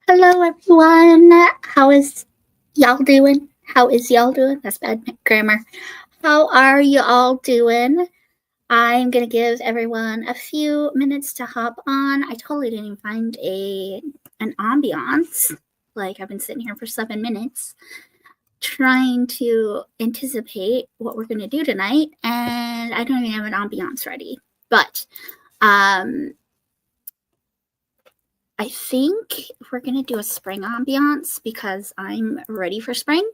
Hello, everyone. How is y'all doing? How is y'all doing? That's bad grammar. How are you all doing? I'm gonna give everyone a few minutes to hop on. I totally didn't even find an ambiance. Like I've been sitting here for 7 minutes trying to anticipate what we're gonna do tonight, and I don't even have an ambiance ready. But I think we're gonna do a spring ambiance because I'm ready for spring.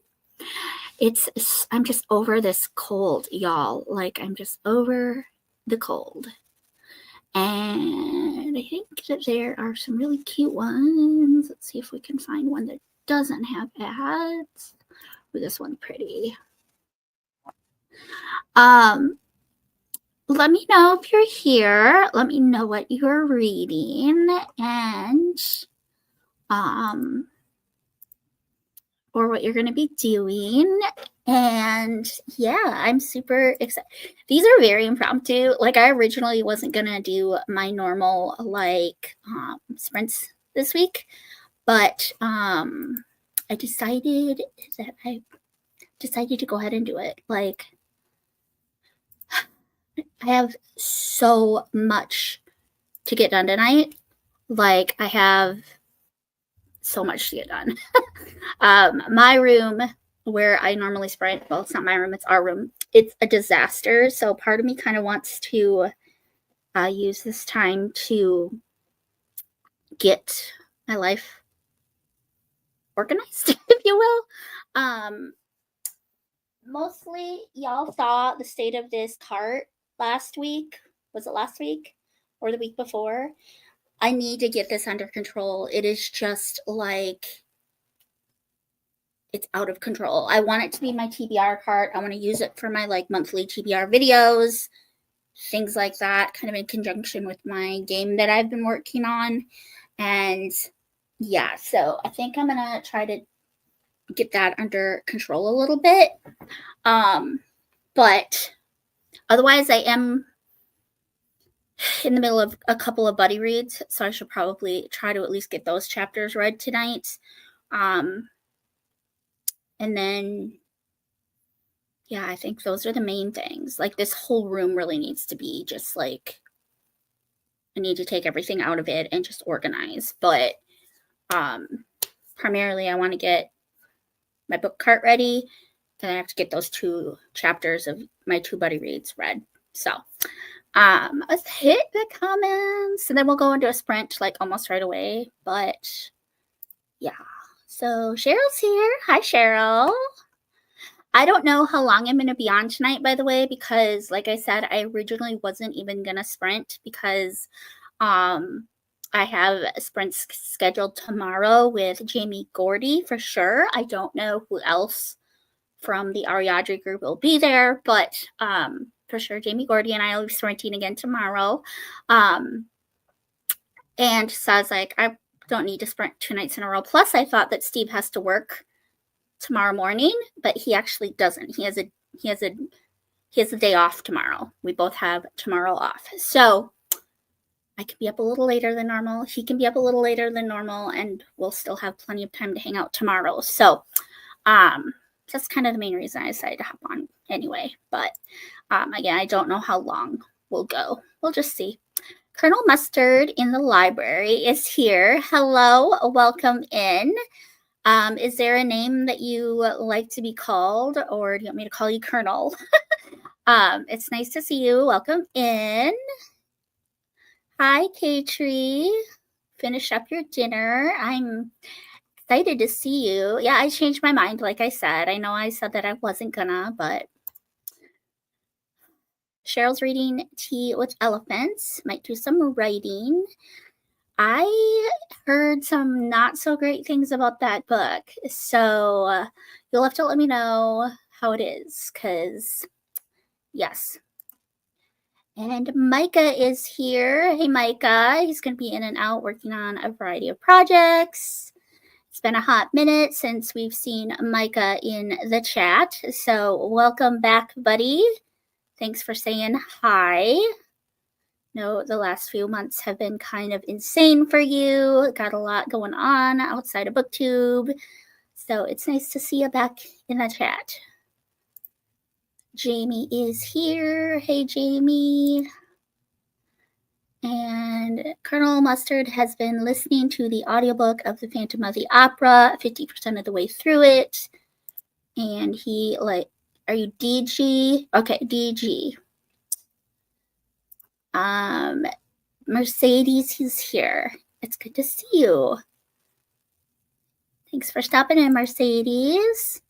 I'm just over this cold, y'all. Like I'm just over the cold. And I think that there are some really cute ones. Let's see if we can find one that doesn't have ads. Ooh, this one's pretty. Let me know if you're here. Let me know what you're reading and or what you're going to be doing. And yeah, I'm super excited. These are very impromptu. Like I originally wasn't going to do my normal sprints this week, but I decided to go ahead and do it. Like I have so much to get done tonight. Like I have so much to get done. My room where I normally sprint, well, it's not my room, it's our room. It's a disaster. So part of me kind of wants to use this time to get my life organized, if you will. Mostly, y'all saw the state of this cart last week. Was it last week or the week before? I need to get this under control. It is just like it's out of control. I want it to be my TBR cart. I want to use it for my like monthly TBR videos, things like that, kind of in conjunction with my game that I've been working on. And yeah, so I think I'm gonna try to get that under control a little bit. But otherwise I am in the middle of a couple of buddy reads, so I should probably try to at least get those chapters read tonight. And then yeah, I think those are the main things. Like this whole room really needs to be just like I need to take everything out of it and just organize. But primarily I want to get my book cart ready. Then I have to get those 2 chapters of my 2 buddy reads read. So let's hit the comments and then we'll go into a sprint like almost right away. But yeah. So Cheryl's here. Hi, Cheryl. I don't know how long I'm going to be on tonight, by the way, because like I said, I originally wasn't even going to sprint because I have sprints scheduled tomorrow with Jamie Gordy for sure. I don't know who else from the Ariadne group will be there, but for sure Jamie Gordy and I will be sprinting again tomorrow. And says like, I don't need to sprint 2 nights in a row. Plus I thought that Steve has to work tomorrow morning, but he actually doesn't. He has a day off tomorrow. We both have tomorrow off. So I can be up a little later than normal. He can be up a little later than normal, and we'll still have plenty of time to hang out tomorrow. So that's kind of the main reason I decided to hop on anyway. But again, I don't know how long we'll go. We'll just see. Colonel Mustard in the library is here. Hello, welcome in. Is there a name that you like to be called, or do you want me to call you Colonel? It's nice to see you. Welcome in. Hi, K-Tree. Finish up your dinner. I'm excited to see you. Yeah, I changed my mind, like I said. I know I said that I wasn't gonna, but Cheryl's reading Tea with Elephants. Might do some writing. I heard some not so great things about that book, so you'll have to let me know how it is, because yes. And Micah is here. Hey, Micah. He's going to be in and out working on a variety of projects. It's been a hot minute since we've seen Micah in the chat, so welcome back, buddy. Thanks for saying hi. know the last few months have been kind of insane for you. Got a lot going on outside of BookTube. So it's nice to see you back in the chat. Jamie is here. Hey, Jamie. And Colonel Mustard has been listening to the audiobook of The Phantom of the Opera, 50% of the way through it. And he, like, are you DG? Okay, DG. Mercedes, he's here. It's good to see you. Thanks for stopping in, Mercedes.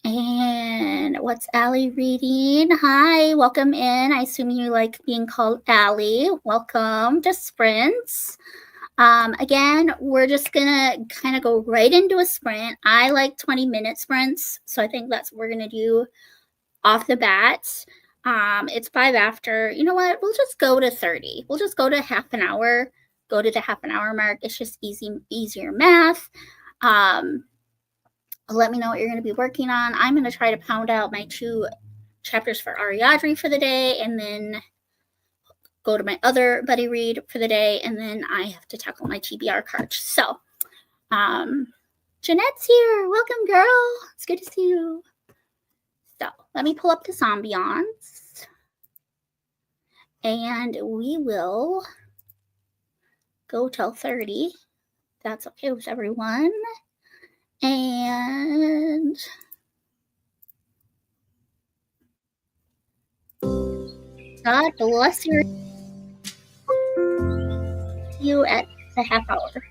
And what's Allie reading? Hi, welcome in. I assume you like being called Allie. Welcome to Sprints. Again, we're just gonna kind of go right into a sprint. I like 20-minute sprints, so I think that's what we're gonna do off the bat. It's 5 after. You know what? We'll just go to 30. We'll just go to half an hour. Go to the half an hour mark. It's just easier math. Let me know what you're going to be working on. I'm going to try to pound out my 2 chapters for Ariadne for the day, and then go to my other buddy read for the day, and then I have to tackle my TBR cards. So, Jeanette's here. Welcome, girl. It's good to see you. So, let me pull up this ambiance, and we will go till 30. That's okay with everyone. And God bless you at the half hour.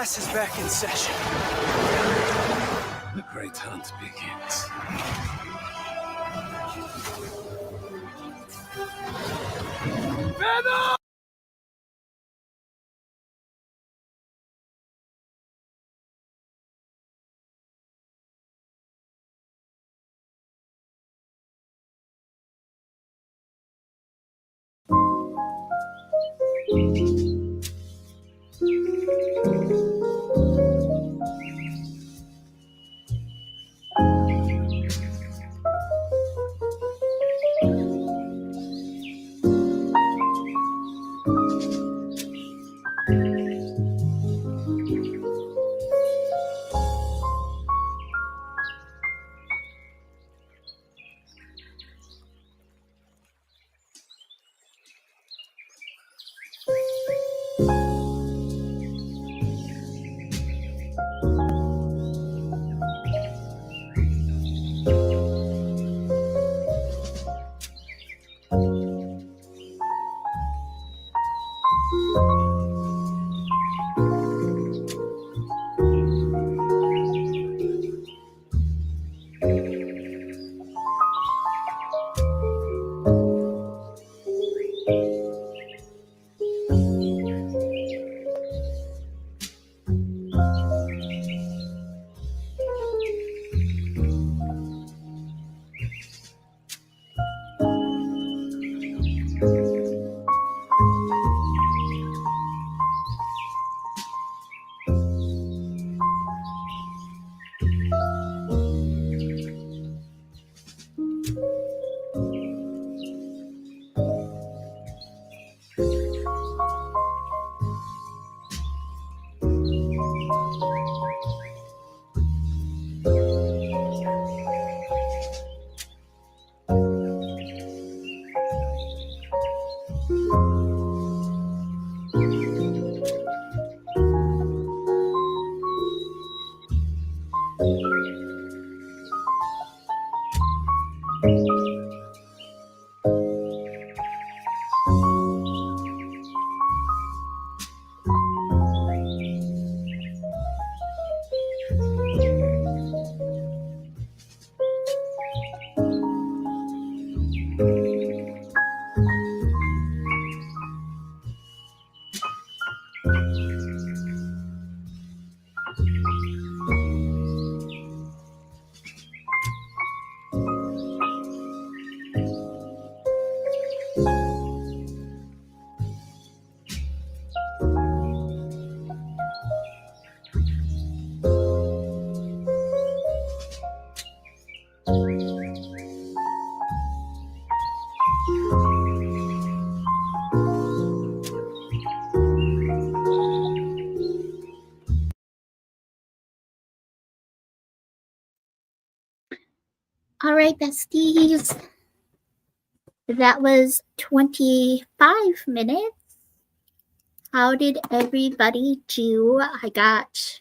class is back in session. The great hunt begins. Venom! All right, besties. That was 25 minutes. How did everybody do? I got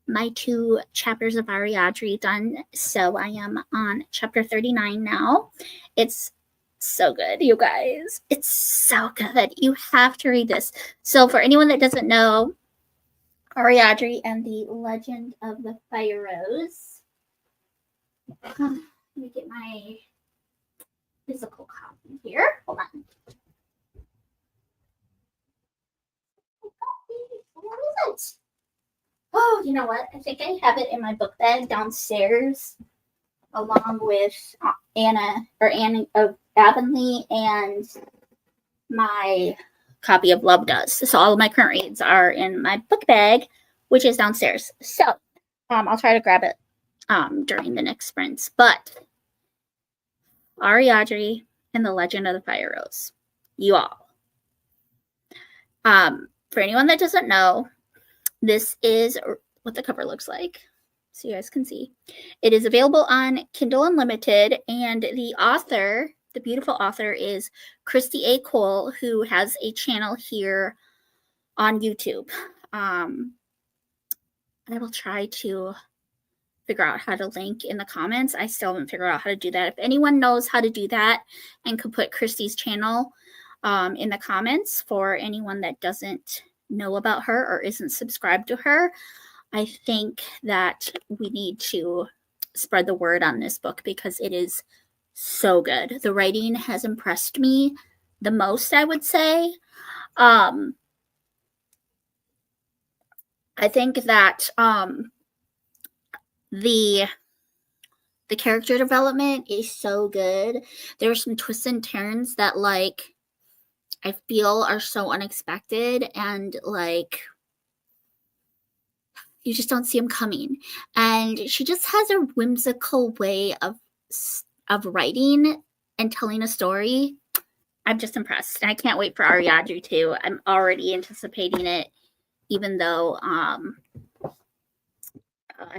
my 2 chapters of Ariadne done, so I am on chapter 39 now. It's so good, you guys. It's so good. You have to read this. So for anyone that doesn't know, Ariadne and the Legend of the Fire Rose. Let me get my physical copy here. Hold on. Where is it? Oh, you know what? I think I have it in my book bag downstairs, along with Anne of Avonlea and my copy of Love Does. So all of my current reads are in my book bag, which is downstairs. So I'll try to grab it during the next sprints. But Ariadne and the Legend of the Fire Rose. You all. For anyone that doesn't know, this is what the cover looks like, so you guys can see. It is available on Kindle Unlimited, and the author, the beautiful author, is Christy A. Cole, who has a channel here on YouTube. I will try to figure out how to link in the comments. I still haven't figured out how to do that. If anyone knows how to do that and could put Christy's channel in the comments for anyone that doesn't know about her or isn't subscribed to her, I think that we need to spread the word on this book because it is so good. The writing has impressed me the most, I would say. I think that the character development is so good. There's some twists and turns that like I feel are so unexpected and like you just don't see them coming. And she just has a whimsical way of writing and telling a story. I'm just impressed. And I can't wait for Ariadne too. I'm already anticipating it, even though I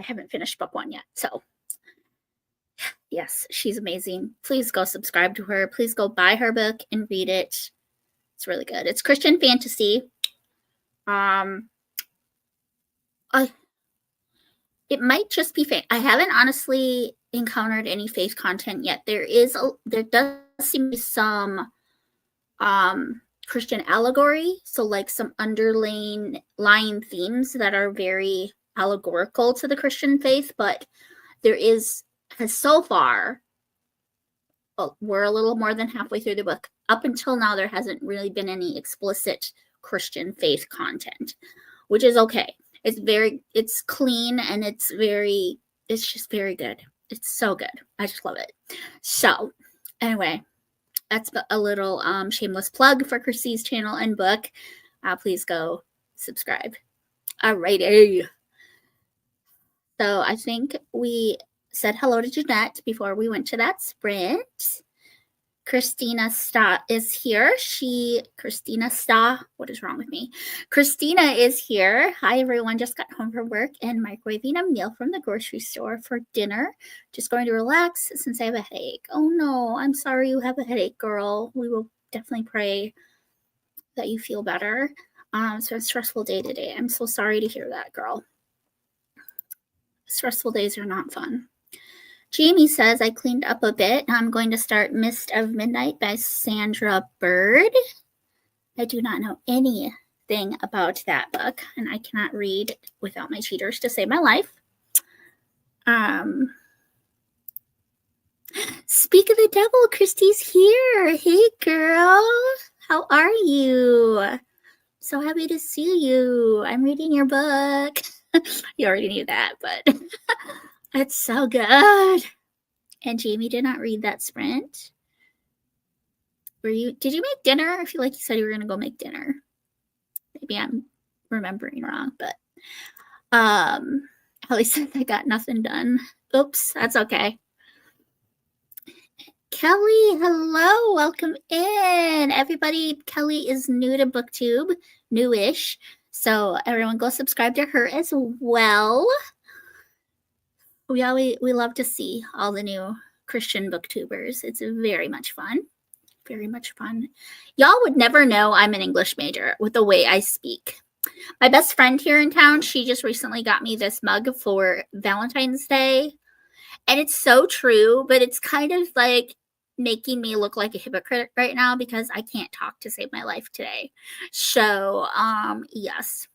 haven't finished book 1 yet. So yes, she's amazing. Please go subscribe to her. Please go buy her book and read it. It's really good. It's Christian fantasy. It might just be faith. I haven't honestly encountered any faith content yet. There does seem to be some Christian allegory, so like some underlying themes that are very allegorical to the Christian faith, but has so far, well, we're a little more than halfway through the book. Up until now, there hasn't really been any explicit Christian faith content, which is okay. It's clean and it's just very good. It's so good. I just love it. So anyway, that's a little shameless plug for Christy's channel and book. Please go subscribe. Alrighty. So I think we said hello to Jeanette before we went to that sprint. Christina Sta is here. Christina Sta, what is wrong with me? Christina is here. Hi, everyone. Just got home from work and microwaving a meal from the grocery store for dinner. Just going to relax since I have a headache. Oh, no. I'm sorry you have a headache, girl. We will definitely pray that you feel better. It's been a stressful day today. I'm so sorry to hear that, girl. Stressful days are not fun. Jamie says, I cleaned up a bit. I'm going to start Mist of Midnight by Sandra Bird. I do not know anything about that book, and I cannot read without my cheaters to save my life. Speak of the devil, Christy's here. Hey, girl. How are you? So happy to see you. I'm reading your book. You already knew that, but it's so good. And Jamie did not read that sprint. Did you make dinner? I feel like you said you were going to go make dinner. Maybe I'm remembering wrong, but Ellie said I got nothing done. Oops, that's okay. Kelly, hello, welcome in. Everybody, Kelly is new to BookTube, newish. So everyone go subscribe to her as well. We love to see all the new Christian booktubers. It's very much fun. Very much fun. Y'all would never know I'm an English major with the way I speak. My best friend here in town, she just recently got me this mug for Valentine's Day. And it's so true, but it's kind of like making me look like a hypocrite right now because I can't talk to save my life today. So, yes.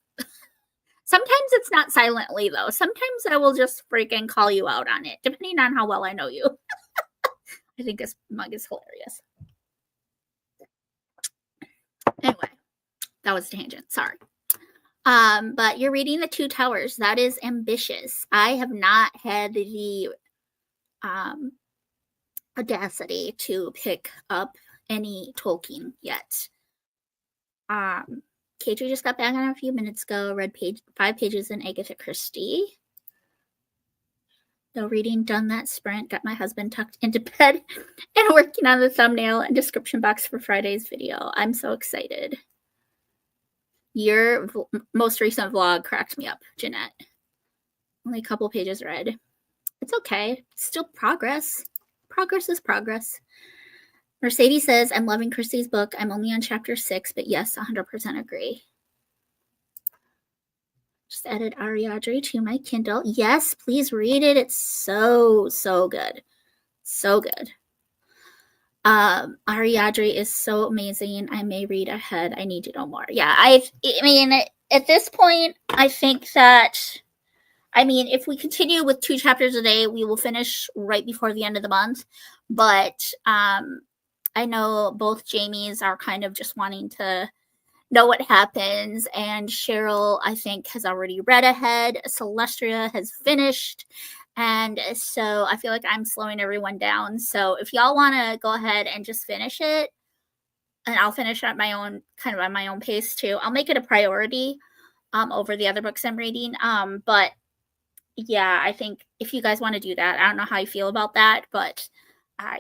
Sometimes it's not silently, though. Sometimes I will just freaking call you out on it, depending on how well I know you. I think this mug is hilarious. Anyway, that was a tangent. Sorry. But you're reading The Two Towers. That is ambitious. I have not had the audacity to pick up any Tolkien yet. KJ just got back on a few minutes ago, read 5 pages in Agatha Christie. No reading, done that sprint, got my husband tucked into bed, and working on the thumbnail and description box for Friday's video. I'm so excited. Your most recent vlog cracked me up, Jeanette. Only a couple pages read. It's okay. It's still progress. Progress is progress. Mercedes says, I'm loving Christy's book. I'm only on chapter 6, but yes, 100% agree. Just added Ariadne to my Kindle. Yes, please read it. It's so, so good. So good. Ariadne is so amazing. I may read ahead. I need to know more. Yeah, I mean, at this point, I think that, I mean, if we continue with 2 chapters a day, we will finish right before the end of the month. But I know both Jamies are kind of just wanting to know what happens. And Cheryl, I think, has already read ahead. Celestria has finished. And so I feel like I'm slowing everyone down. So if y'all want to go ahead and just finish it, and I'll finish at my own, kind of at my own pace too. I'll make it a priority over the other books I'm reading. But yeah, I think if you guys want to do that, I don't know how you feel about that, but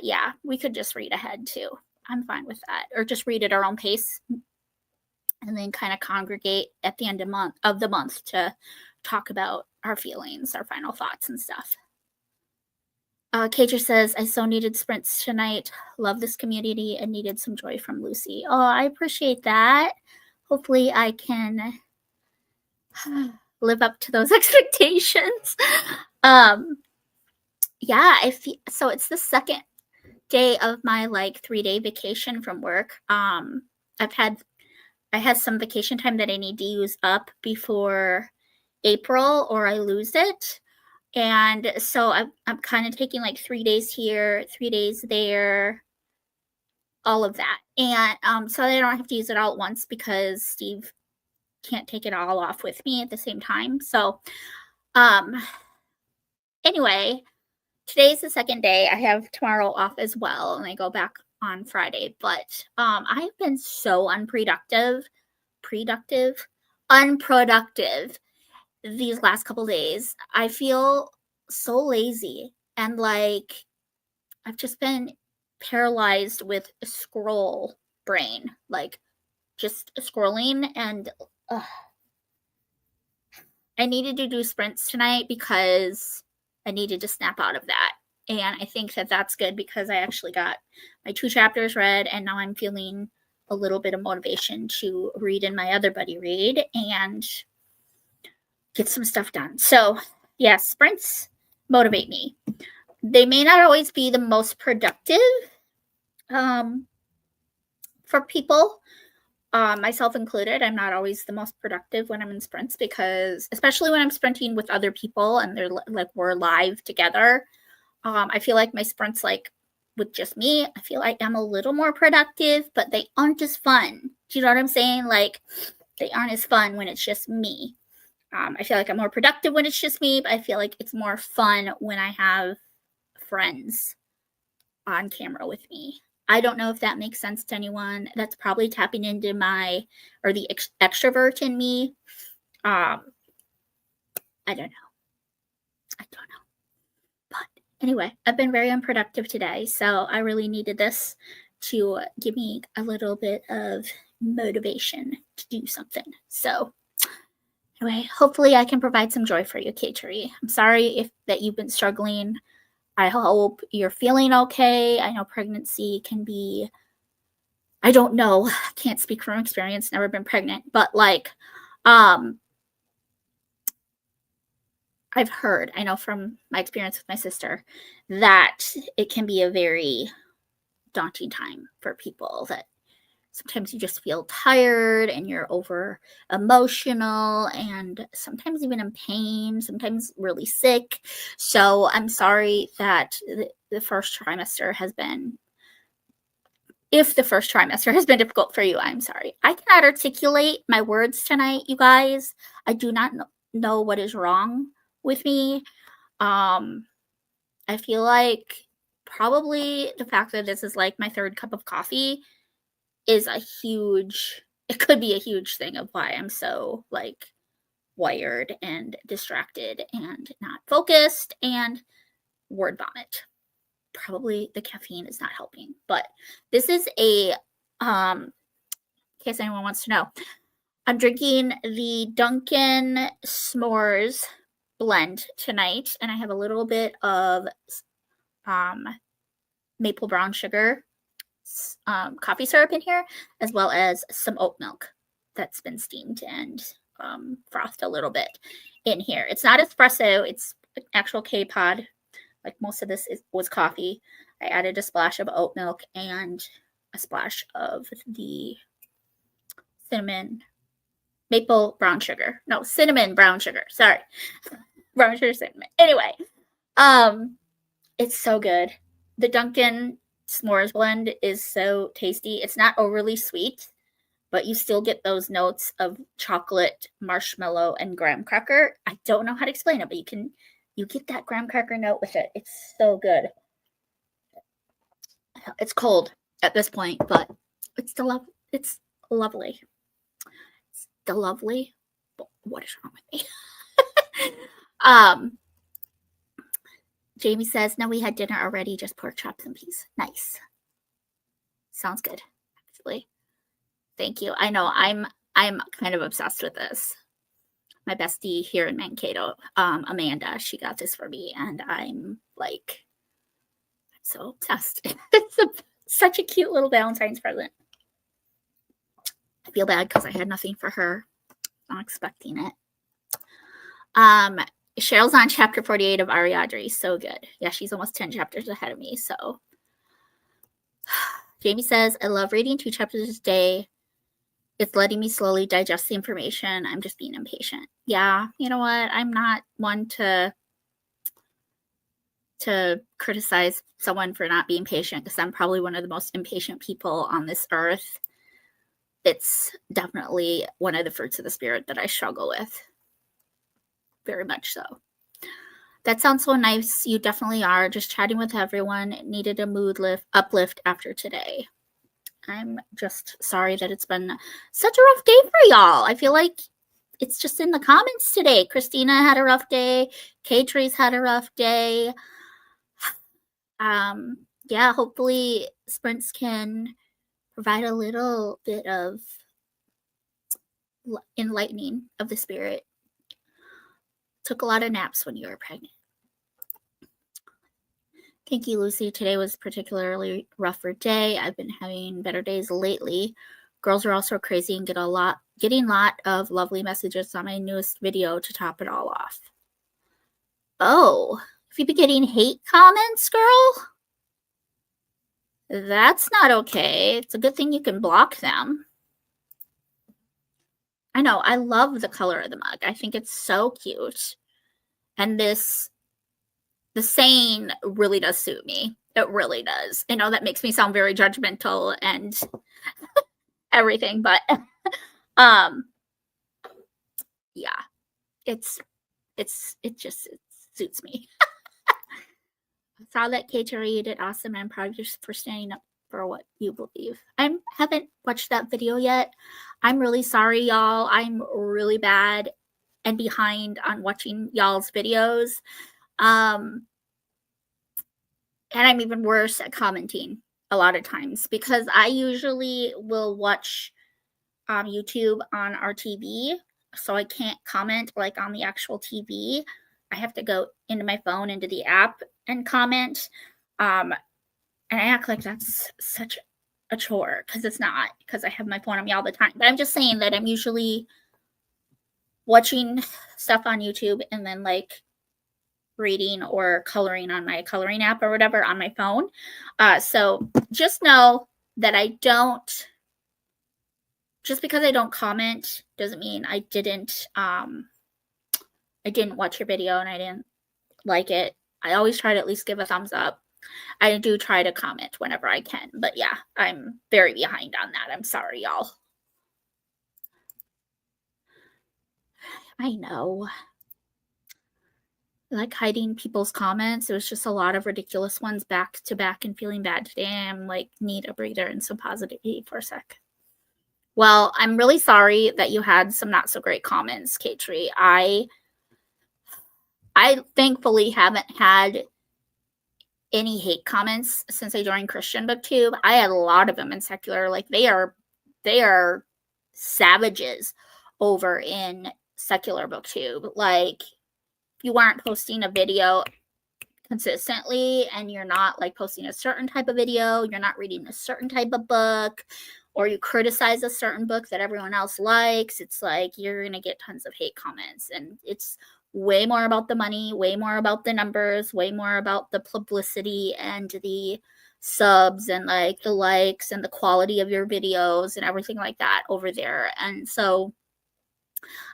yeah, we could just read ahead too. I'm fine with that. Or just read at our own pace and then kind of congregate at the end of the month to talk about our feelings, our final thoughts and stuff. Kager says, I so needed sprints tonight. Love this community and needed some joy from Lucy. Oh, I appreciate that. Hopefully I can live up to those expectations. Yeah, so it's the second day of my like 3-day vacation from work. I had some vacation time that I need to use up before April or I lose it. And so I'm kind of taking like 3 days here, 3 days there, all of that. And so I don't have to use it all at once because Steve can't take it all off with me at the same time. So anyway, today's the second day. I have tomorrow off as well, and I go back on Friday. But I've been so unproductive these last couple days. I feel so lazy and like I've just been paralyzed with scroll brain, like just scrolling. And I needed to do sprints tonight because I needed to snap out of that. And I think that that's good because I actually got my 2 chapters read, and now I'm feeling a little bit of motivation to read in my other buddy read and get some stuff done. So yeah, sprints motivate me. They may not always be the most productive for people, myself included. I'm not always the most productive when I'm in sprints because, especially when I'm sprinting with other people and they're like we're live together, I feel like my sprints, like with just me, I feel like I'm a little more productive, but they aren't as fun. Do you know what I'm saying? Like they aren't as fun when it's just me. I feel like I'm more productive when it's just me, but I feel like it's more fun when I have friends on camera with me. I don't know if that makes sense to anyone. That's probably tapping into the extrovert in me. I don't know. But anyway, I've been very unproductive today, so I really needed this to give me a little bit of motivation to do something. So anyway, hopefully I can provide some joy for you, Katery. I'm sorry that you've been struggling. I hope you're feeling okay. I know pregnancy can be, I don't know, can't speak from experience, never been pregnant, but like, I've heard, I know from my experience with my sister, that it can be a very daunting time for people, that sometimes you just feel tired and you're over emotional and sometimes even in pain, sometimes really sick. So I'm sorry that the first trimester has been, if the first trimester has been difficult for you, I'm sorry. I cannot articulate my words tonight, you guys. I do not know what is wrong with me. I feel like probably the fact that this is like my 3rd cup of coffee is it could be a huge thing of why I'm so like wired and distracted and not focused and word vomit. Probably the caffeine is not helping, but this is in case anyone wants to know, I'm drinking the Dunkin' S'mores blend tonight, and I have a little bit of maple brown sugar coffee syrup in here, as well as some oat milk that's been steamed and frothed a little bit in here. It's not espresso, it's actual K-Pod. Like most of this was coffee. I added a splash of oat milk and a splash of the maple brown sugar. No, cinnamon brown sugar. Sorry. Brown sugar, cinnamon. Anyway, it's so good. The Dunkin' s'mores blend is so tasty. It's not overly sweet, but you still get those notes of chocolate, marshmallow, and graham cracker. I don't know how to explain it, but you get that graham cracker note with it. It's so good. It's cold at this point, but it's lovely. It's lovely. It's the lovely. What is wrong with me? Jamie says, no, we had dinner already, just pork chops and peas. Nice. Sounds good, actually. Thank you. I know I'm kind of obsessed with this. My bestie here in Mankato, Amanda, she got this for me, and I'm so obsessed. It's such a cute little Valentine's present. I feel bad because I had nothing for her. Not expecting it. Cheryl's on chapter 48 of Ariadne. So good. Yeah, she's almost 10 chapters ahead of me. So Jamie says, I love reading 2 chapters a day. It's letting me slowly digest the information. I'm just being impatient. Yeah, you know what? I'm not one to criticize someone for not being patient, because I'm probably one of the most impatient people on this earth. It's definitely one of the fruits of the spirit that I struggle with. Very much so. That sounds so nice. You definitely are. Just chatting with everyone. Needed a mood uplift after today. I'm just sorry that it's been such a rough day for y'all. I feel like it's just in the comments today. Christina had a rough day. K-Tree's had a rough day. Yeah, hopefully Sprints can provide a little bit of enlightening of the spirit. Took a lot of naps when you were pregnant. Thank you, Lucy. Today was particularly rougher day. I've been having better days lately. Girls are also crazy and getting a lot of lovely messages on my newest video to top it all off. Oh, if you've been getting hate comments, girl, that's not okay. It's a good thing you can block them. I know, I love the color of the mug. I think it's so cute. And the saying really does suit me. It really does. I know that makes me sound very judgmental and everything, but yeah, it suits me. I saw that K-Treee did awesome, and I'm proud of you for standing up for what you believe. I haven't watched that video yet. I'm really sorry, y'all. I'm really bad and behind on watching y'all's videos. And I'm even worse at commenting a lot of times, because I usually will watch YouTube on our TV, so I can't comment like on the actual TV. I have to go into my phone, into the app, and comment. And I act like that's such a chore, because it's not, because I have my phone on me all the time. But I'm just saying that I'm usually watching stuff on YouTube and then reading or coloring on my coloring app or whatever on my phone. So just know that just because I don't comment doesn't mean I didn't watch your video and I didn't like it. I always try to at least give a thumbs up. I do try to comment whenever I can, but yeah, I'm very behind on that. I'm sorry, y'all. I know. I like hiding people's comments. It was just a lot of ridiculous ones back to back, and feeling bad today. I'm need a breather and some positivity for a sec. Well, I'm really sorry that you had some not so great comments, K-Treee. I thankfully haven't had any hate comments since I joined Christian BookTube. I had a lot of them in secular. They are savages over in secular BookTube. If you aren't posting a video consistently, and you're not posting a certain type of video, you're not reading a certain type of book, or you criticize a certain book that everyone else likes, it's you're gonna get tons of hate comments. And it's way more about the money, way more about the numbers, way more about the publicity and the subs and like the likes and the quality of your videos and everything like that over there. And so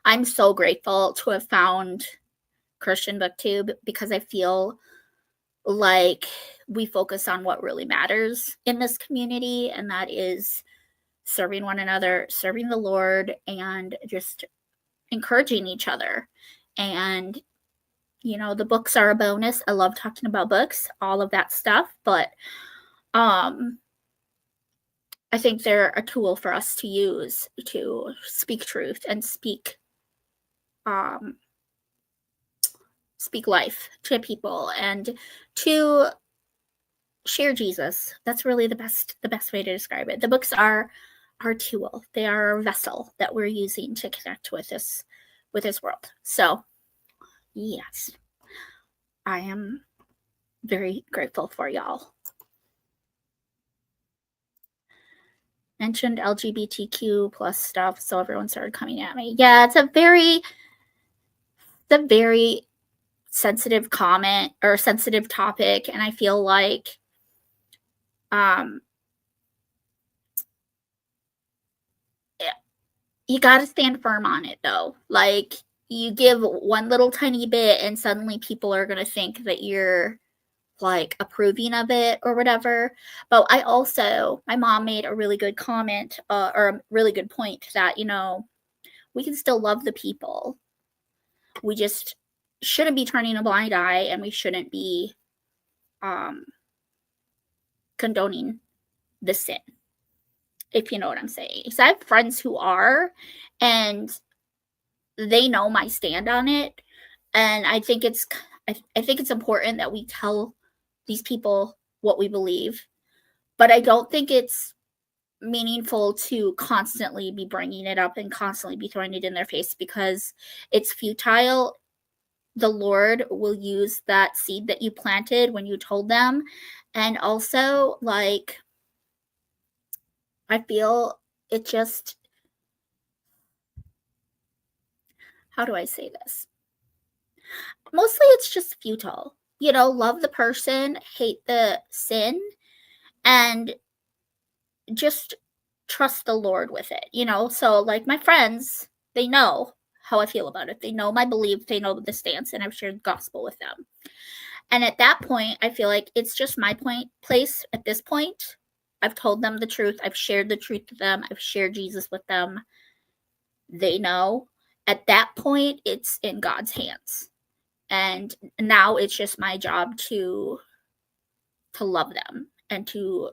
I'm so grateful to have found Christian BookTube because I feel like we focus on what really matters in this community, and that is serving one another, serving the Lord, and just encouraging each other. And the books are a bonus. I love talking about books, all of that stuff, but I think they're a tool for us to use to speak truth and speak life to people and to share Jesus. That's really the best way to describe it. The books are our tool. They are our vessel that we're using to connect with this world. So yes, I am very grateful for y'all. Mentioned LGBTQ plus stuff, so everyone started coming at me. Yeah, it's a very sensitive comment or sensitive topic, and I feel like you got to stand firm on it, though. Like, you give one little tiny bit and suddenly people are going to think that you're like approving of it or whatever. But my mom made a really good comment or a really good point that, we can still love the people. We just shouldn't be turning a blind eye, and we shouldn't be condoning the sin, if you know what I'm saying. Because I have friends who are, and they know my stand on it, and I think it's important that we tell these people what we believe, but I don't think it's meaningful to constantly be bringing it up and constantly be throwing it in their face, because it's futile. The Lord will use that seed that you planted when you told them. And also, like, I feel it just, how do I say this? Mostly it's just futile. Love the person, hate the sin, and just trust the Lord with it. So like my friends, they know how I feel about it. They know my belief, they know the stance, and I've shared the gospel with them. And at that point, I feel like it's just my place at this point. I've told them the truth. I've shared the truth with them. I've shared Jesus with them. They know. At that point, it's in God's hands. And now it's just my job to love them and to,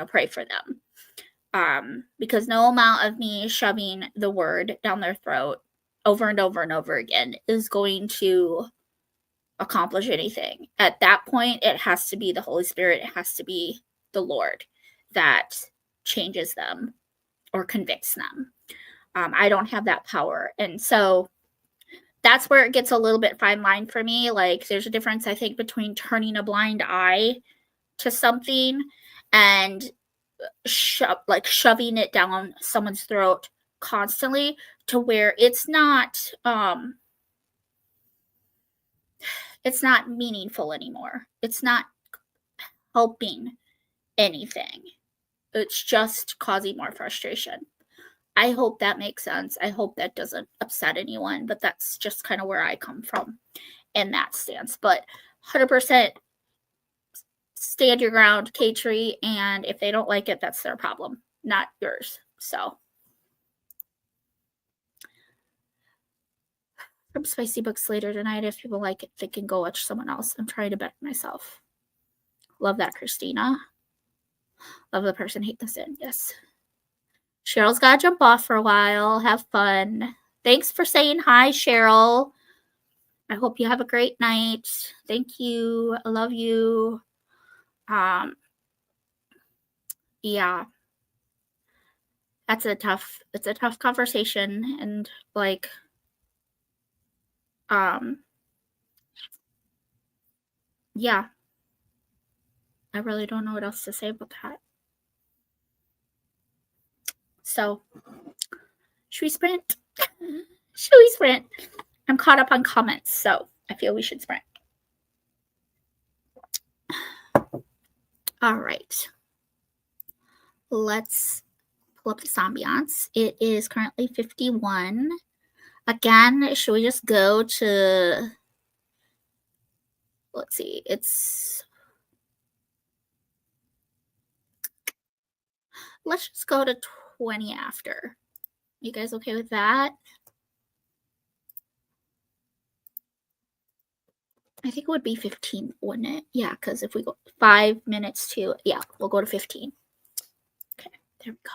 pray for them. Because no amount of me shoving the word down their throat over and over and over again is going to accomplish anything. At that point, it has to be the Holy Spirit. It has to be the Lord that changes them or convicts them. I don't have that power. And so that's where it gets a little bit fine line for me. Like, there's a difference, I think, between turning a blind eye to something and shoving it down someone's throat constantly, to where it's not meaningful anymore. It's not helping anything. It's just causing more frustration. I hope that makes sense. I hope that doesn't upset anyone, but that's just kind of where I come from in that stance. But 100% stand your ground, K-Tree, and if they don't like it, that's their problem, not yours. So, from Spicy Books later tonight, if people like it, they can go watch someone else. I'm trying to better myself. Love that, Christina. Love the person hate the sin. Yes. Cheryl's got to jump off for a while. Have fun. Thanks for saying hi, Cheryl. I hope you have a great night. Thank you. I love you. Yeah. It's a tough conversation, and like, yeah. I really don't know what else to say about that. So, should we sprint? Should we sprint? I'm caught up on comments, so I feel we should sprint. All right. Let's pull up this ambiance. It is currently 51. Again, should we just go to, let's see, let's just go to 20 after. You guys okay with that? I think it would be 15, wouldn't it? Yeah, because if we go 5 minutes to, yeah, we'll go to 15. Okay, there we go.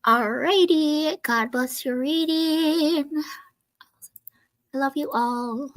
Alrighty, God bless your reading. I love you all.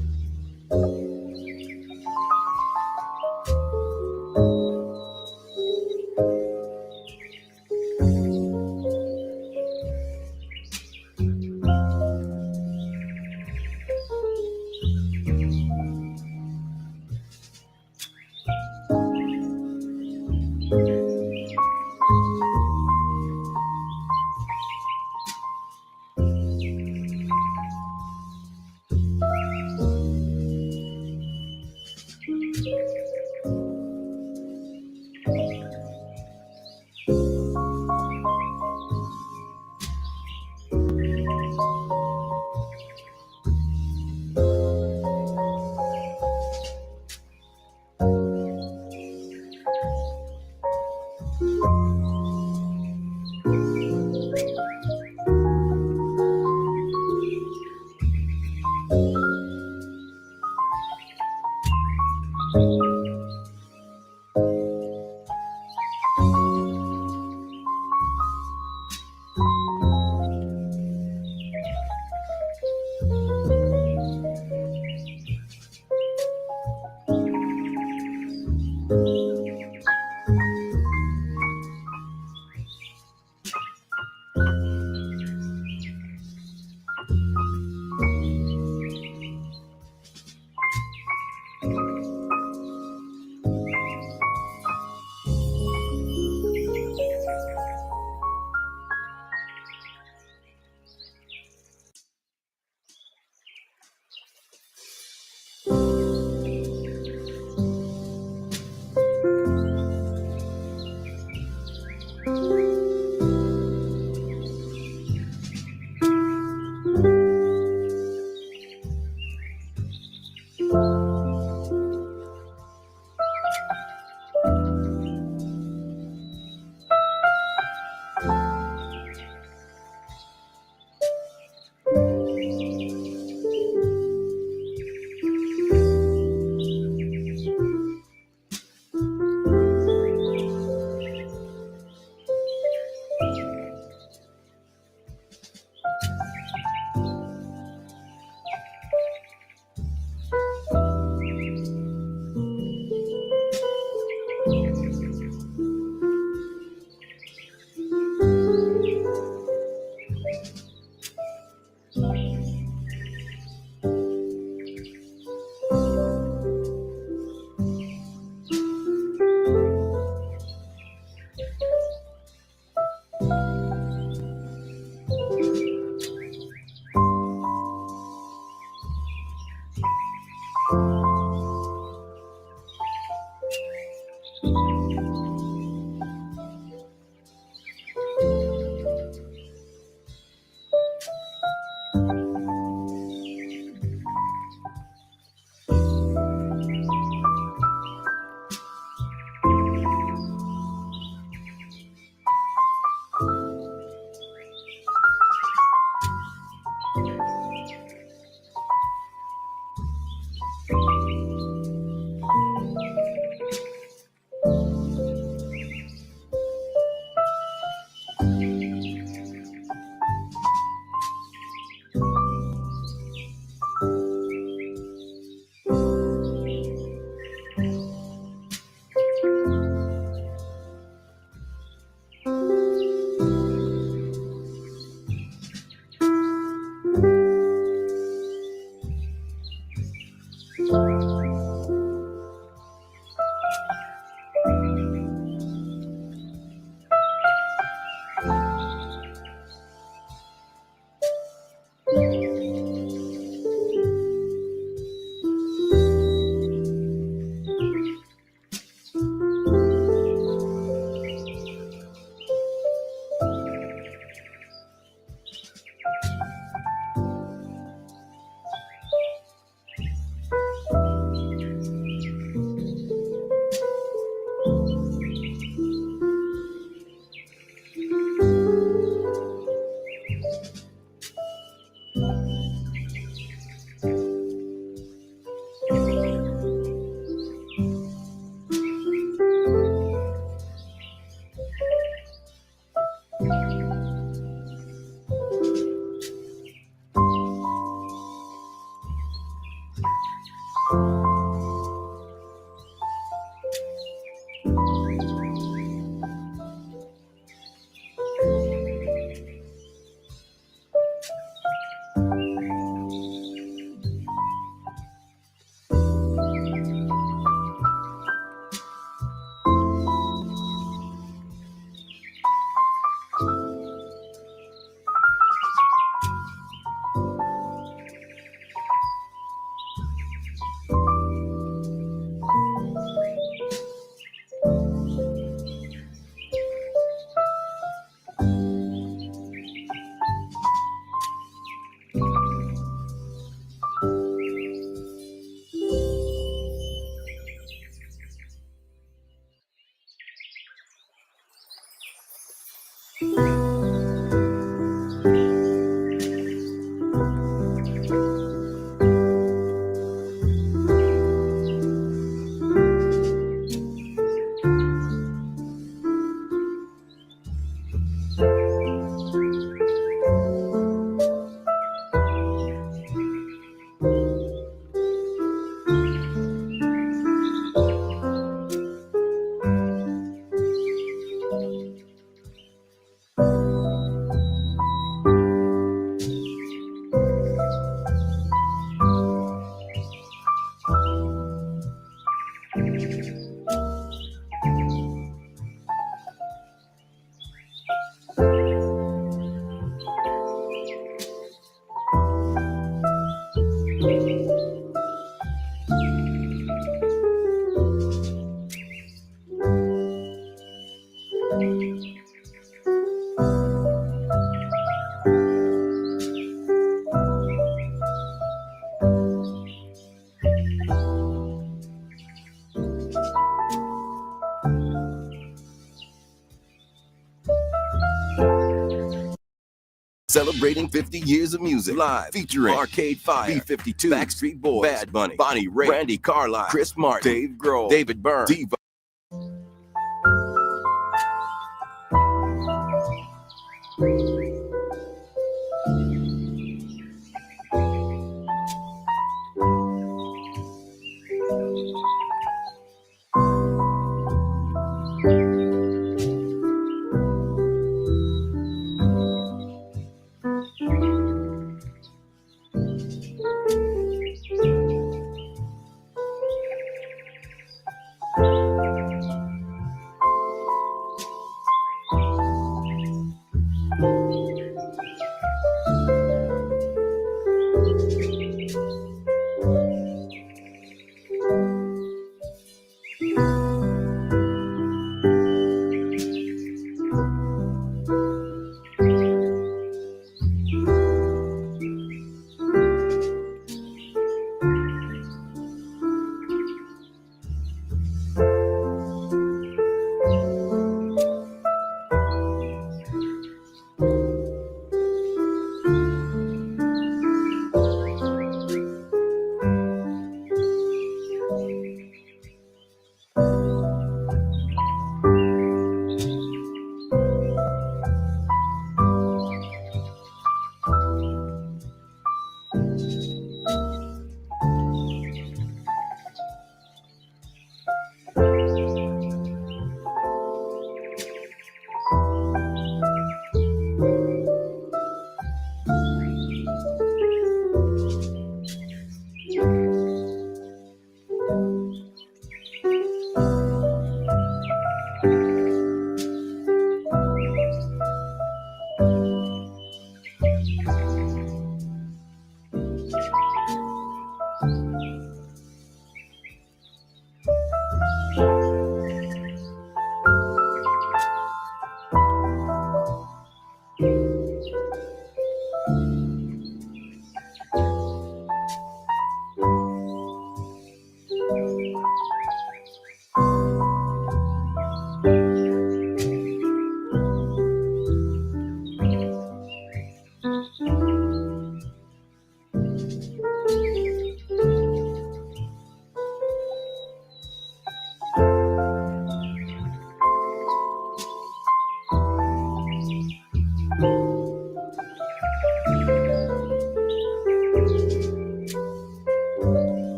Celebrating 50 years of music live, featuring Arcade Fire, B-52, Backstreet Boys, Bad Bunny, Bonnie Raitt, Brandy Carlisle, Chris Martin, Dave Grohl, David Byrne, Diva.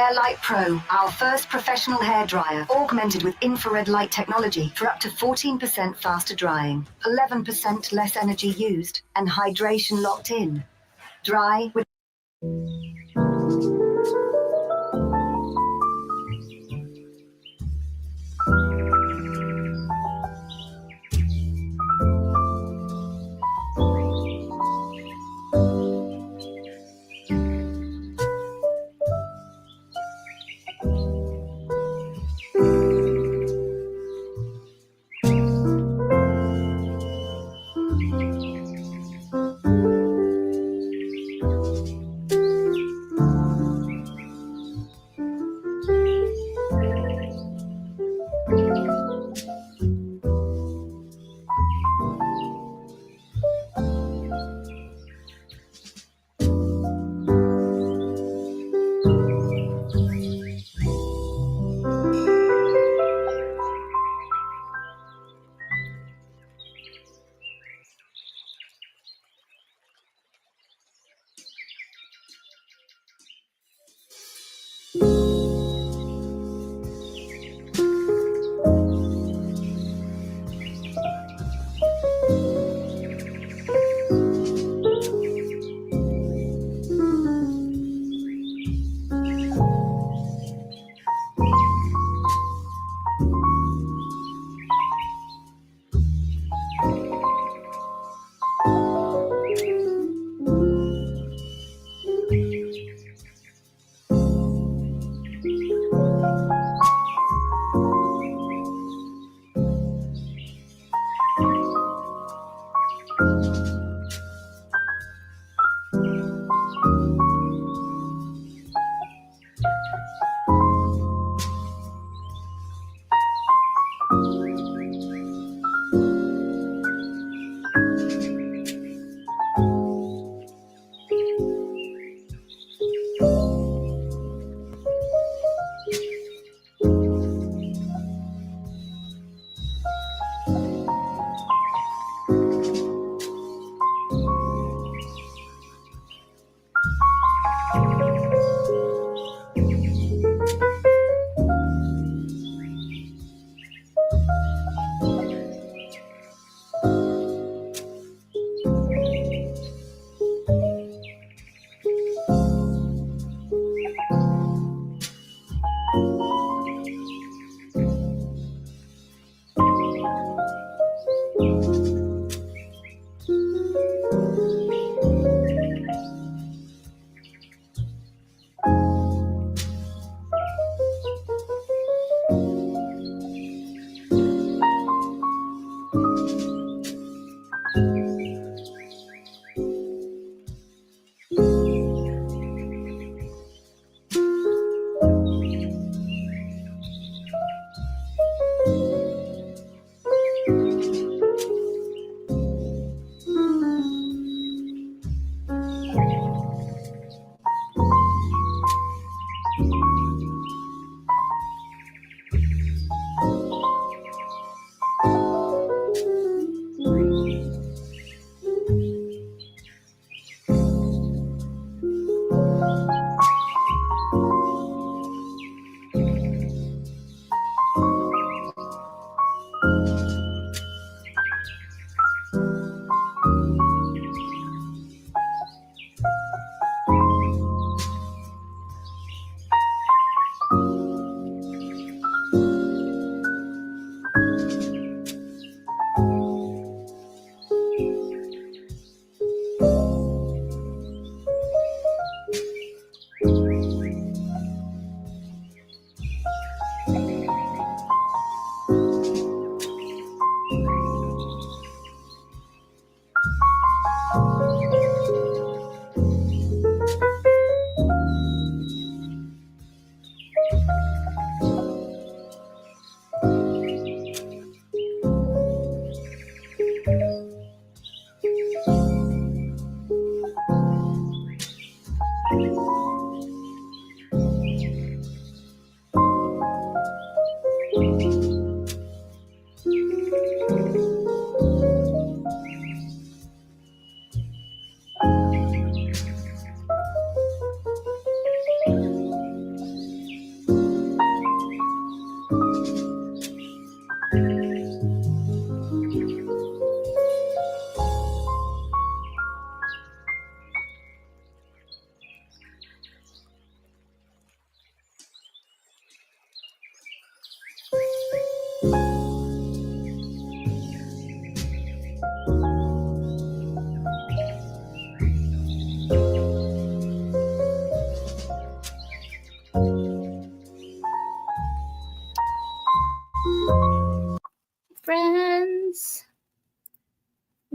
Hairlight Pro, our first professional hairdryer, augmented with infrared light technology for up to 14% faster drying, 11% less energy used, and hydration locked in. Dry with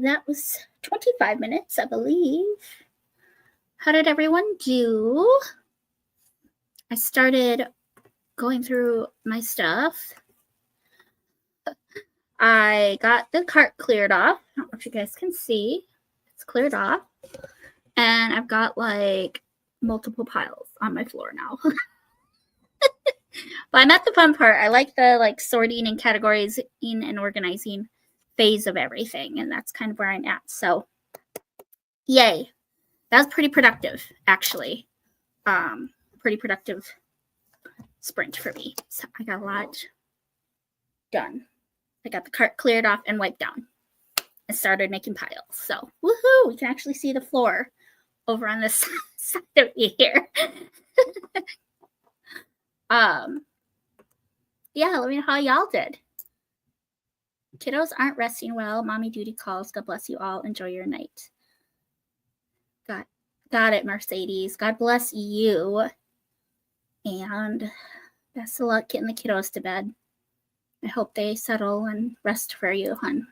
that was 25 minutes, I believe. How did everyone do? I started going through my stuff. I got the cart cleared off. I don't know if you guys can see. It's cleared off. And I've got like multiple piles on my floor now. But I'm at the fun part. I like the like sorting and categorizing and organizing phase of everything. And that's kind of where I'm at. So yay. That was pretty productive, actually. Pretty productive sprint for me. So I got a lot done. I got the cart cleared off and wiped down and started making piles. So woohoo, we can actually see the floor over on this side of me here. Yeah, let me know how y'all did. Kiddos aren't resting well. Mommy duty calls. God bless you all. Enjoy your night. Got it, Mercedes. God bless you. And best of luck getting the kiddos to bed. I hope they settle and rest for you, hon.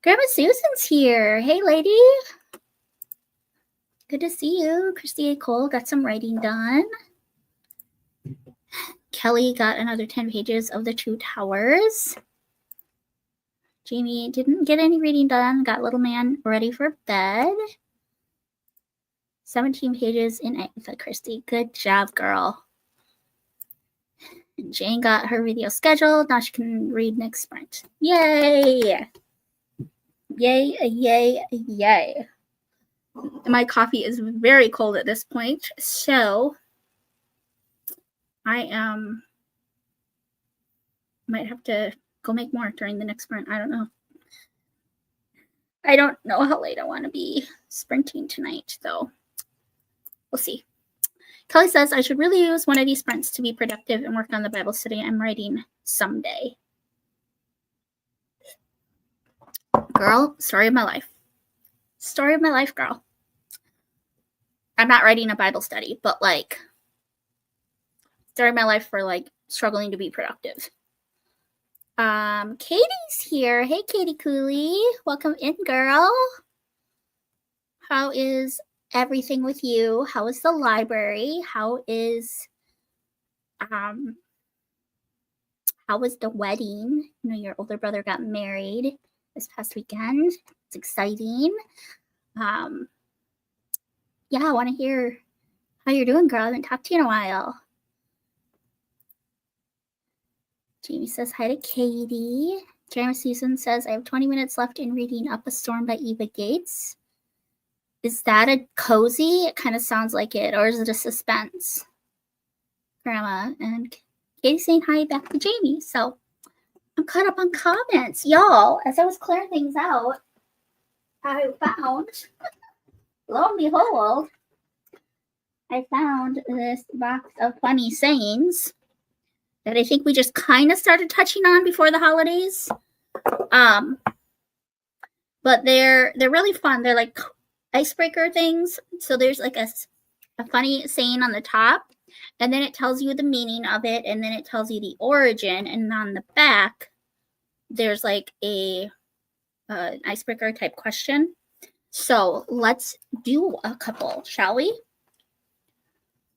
Grandma Susan's here. Hey, lady. Good to see you. Christy A. Cole got some writing done. Kelly got another 10 pages of The Two Towers. Jamie didn't get any reading done. Got little man ready for bed. 17 pages in Agatha Christie. Good job, girl. And Jane got her video scheduled. Now she can read next sprint. Yay! Yay, yay, yay. My coffee is very cold at this point, so I might have to go make more during the next sprint. I don't know. I don't know how late I want to be sprinting tonight, though. We'll see. Kelly says, I should really use one of these sprints to be productive and work on the Bible study I'm writing someday. Girl, story of my life. Story of my life, girl. I'm not writing a Bible study, but like, story of my life for like struggling to be productive. Katie's here. Hey, Katie Cooley. Welcome in, girl. How is everything with you? How is the library? How is the wedding? You know, your older brother got married this past weekend. It's exciting. Yeah, I want to hear how you're doing, girl. I haven't talked to you in a while. Jamie says hi to Katie. Jeremy Susan says, I have 20 minutes left in reading Up a Storm by Eva Gates. Is that a cozy? It kind of sounds like it. Or is it a suspense? Grandma. And Katie's saying hi back to Jamie. So I'm caught up on comments. Y'all, as I was clearing things out, I found, lo and behold, I found this box of funny sayings that I think we just kind of started touching on before the holidays. But they're really fun. They're like icebreaker things. So there's like a funny saying on the top, and then it tells you the meaning of it, and then it tells you the origin, and on the back there's like a icebreaker type question. So let's do a couple, shall we?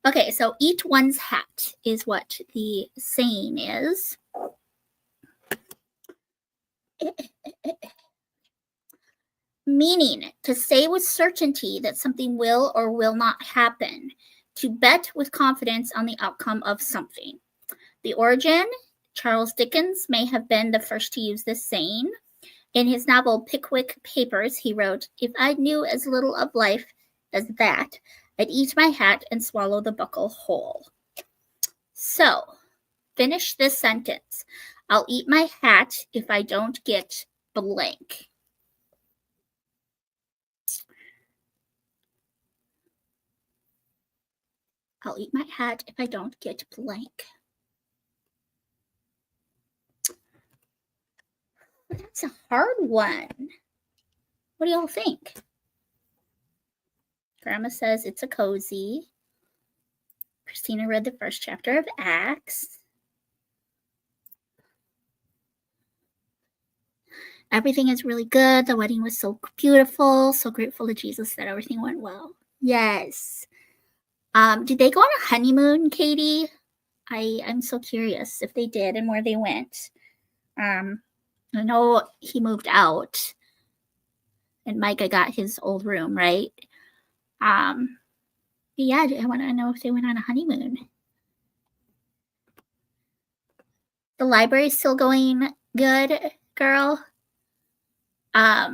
Okay, so eat one's hat is what the saying is. Meaning, to say with certainty that something will or will not happen. To bet with confidence on the outcome of something. The origin, Charles Dickens may have been the first to use this saying. In his novel Pickwick Papers, he wrote, if I knew as little of life as that, I'd eat my hat and swallow the buckle whole. So, finish this sentence. I'll eat my hat if I don't get blank. I'll eat my hat if I don't get blank. That's a hard one. What do y'all think? Grandma says it's a cozy. Christina read the first chapter of Acts. everything is really good. The wedding was so beautiful. So grateful to Jesus that everything went well. Yes. Did they go on a honeymoon, Katie? I'm so curious if they did and where they went. I know he moved out and Micah got his old room, right? Yeah, I want to know if they went on a honeymoon. The library's still going good, girl. I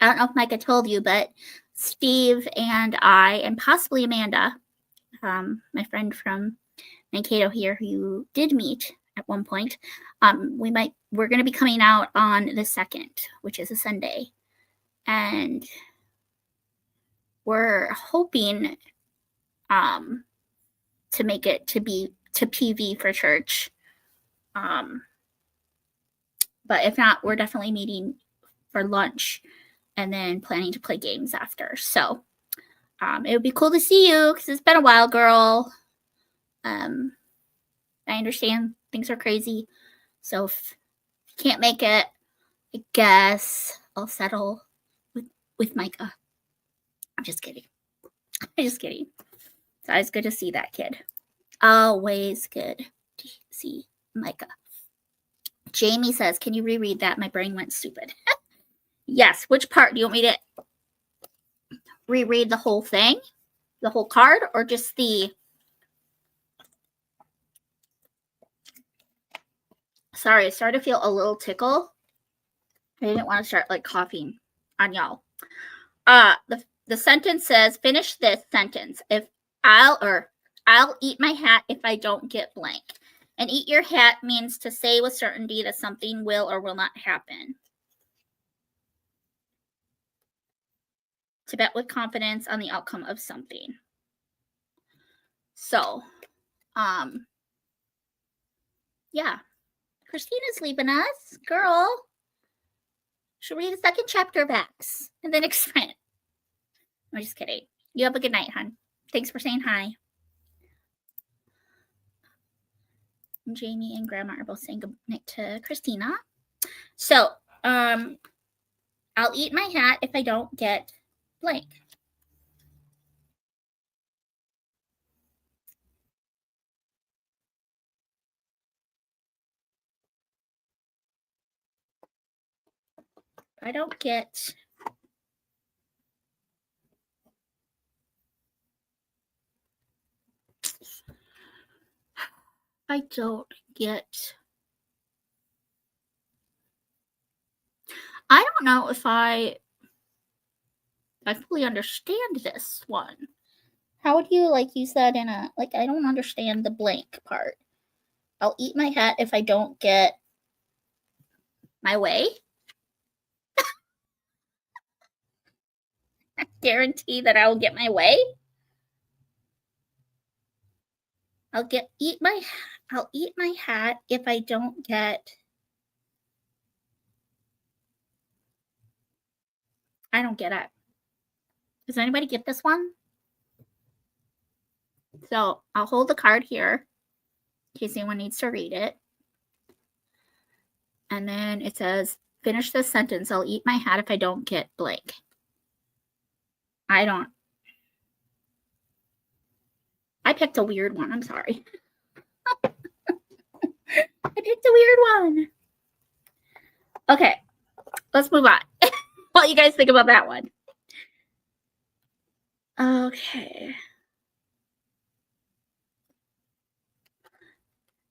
don't know if Micah told you, but Steve and I, and possibly Amanda, my friend from Mankato here, who you did meet at one point, we're going to be coming out on the 2nd, which is a Sunday, and we're hoping to make it to PV for church. But if not, we're definitely meeting for lunch and then planning to play games after. So it would be cool to see you because it's been a while, girl. I understand things are crazy. So if you can't make it, I guess I'll settle with Micah. I'm just kidding. I'm just kidding. It's always good to see that kid. Always good to see Micah. Jamie says, can you reread that? My brain went stupid. Yes. Which part? Do you want me to reread the whole thing? The whole card? Or just the... Sorry, I started to feel a little tickle. I didn't want to start like coughing on y'all. The sentence says, finish this sentence. I'll eat my hat if I don't get blank. And eat your hat means to say with certainty that something will or will not happen. To bet with confidence on the outcome of something. So, yeah. Christina's leaving us. Girl. She'll read the 2nd chapter of Acts and then explain. I'm just kidding. You have a good night, hon. Thanks for saying hi. Jamie and Grandma are both saying good night to Christina. So, I'll eat my hat if I don't get blank. I don't get... I don't know if I fully understand this one. How would you use that in a, I don't understand the blank part. I'll eat my hat if I don't get my way. I guarantee that I will get my way. I'll eat my hat if I don't get... I don't get it. Does anybody get this one? So I'll hold the card here in case anyone needs to read it. And then it says, finish this sentence. I'll eat my hat if I don't get blank. I picked a weird one. I'm sorry. I picked a weird one. Okay, let's move on. What you guys think about that one? Okay.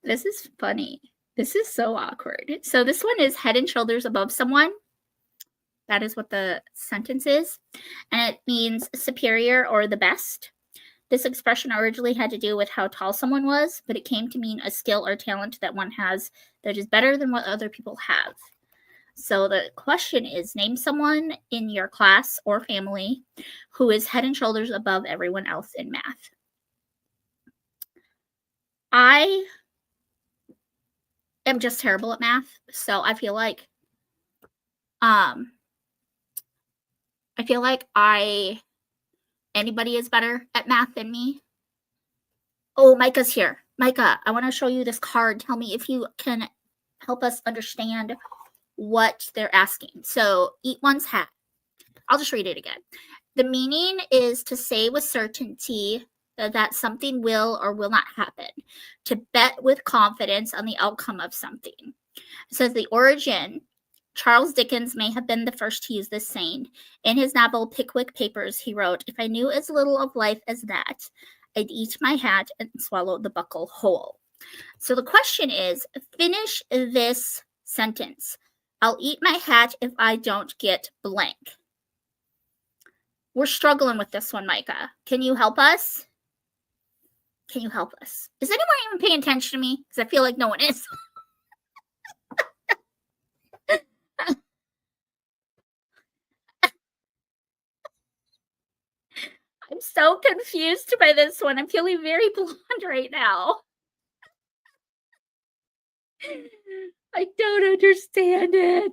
This is funny. This is so awkward. So this one is head and shoulders above someone. That is what the sentence is. And it means superior or the best. This expression originally had to do with how tall someone was, but it came to mean a skill or talent that one has that is better than what other people have. So the question is, name someone in your class or family who is head and shoulders above everyone else in math. I am just terrible at math, so I feel like anybody is better at math than me. Oh, Micah's here. Micah, I want to show you this card. Tell me if you can help us understand what they're asking. So eat one's hat. I'll just read it again. The meaning is to say with certainty that something will or will not happen, to bet with confidence on the outcome of something. It says the origin. Charles Dickens may have been the first to use this saying. In his novel Pickwick Papers, he wrote, "If I knew as little of life as that, I'd eat my hat and swallow the buckle whole." So the question is, finish this sentence. I'll eat my hat if I don't get blank. We're struggling with this one, Micah. Can you help us? Can you help us? Is anyone even paying attention to me? Because I feel like no one is. I'm so confused by this one. I'm feeling very blonde right now. I don't understand it.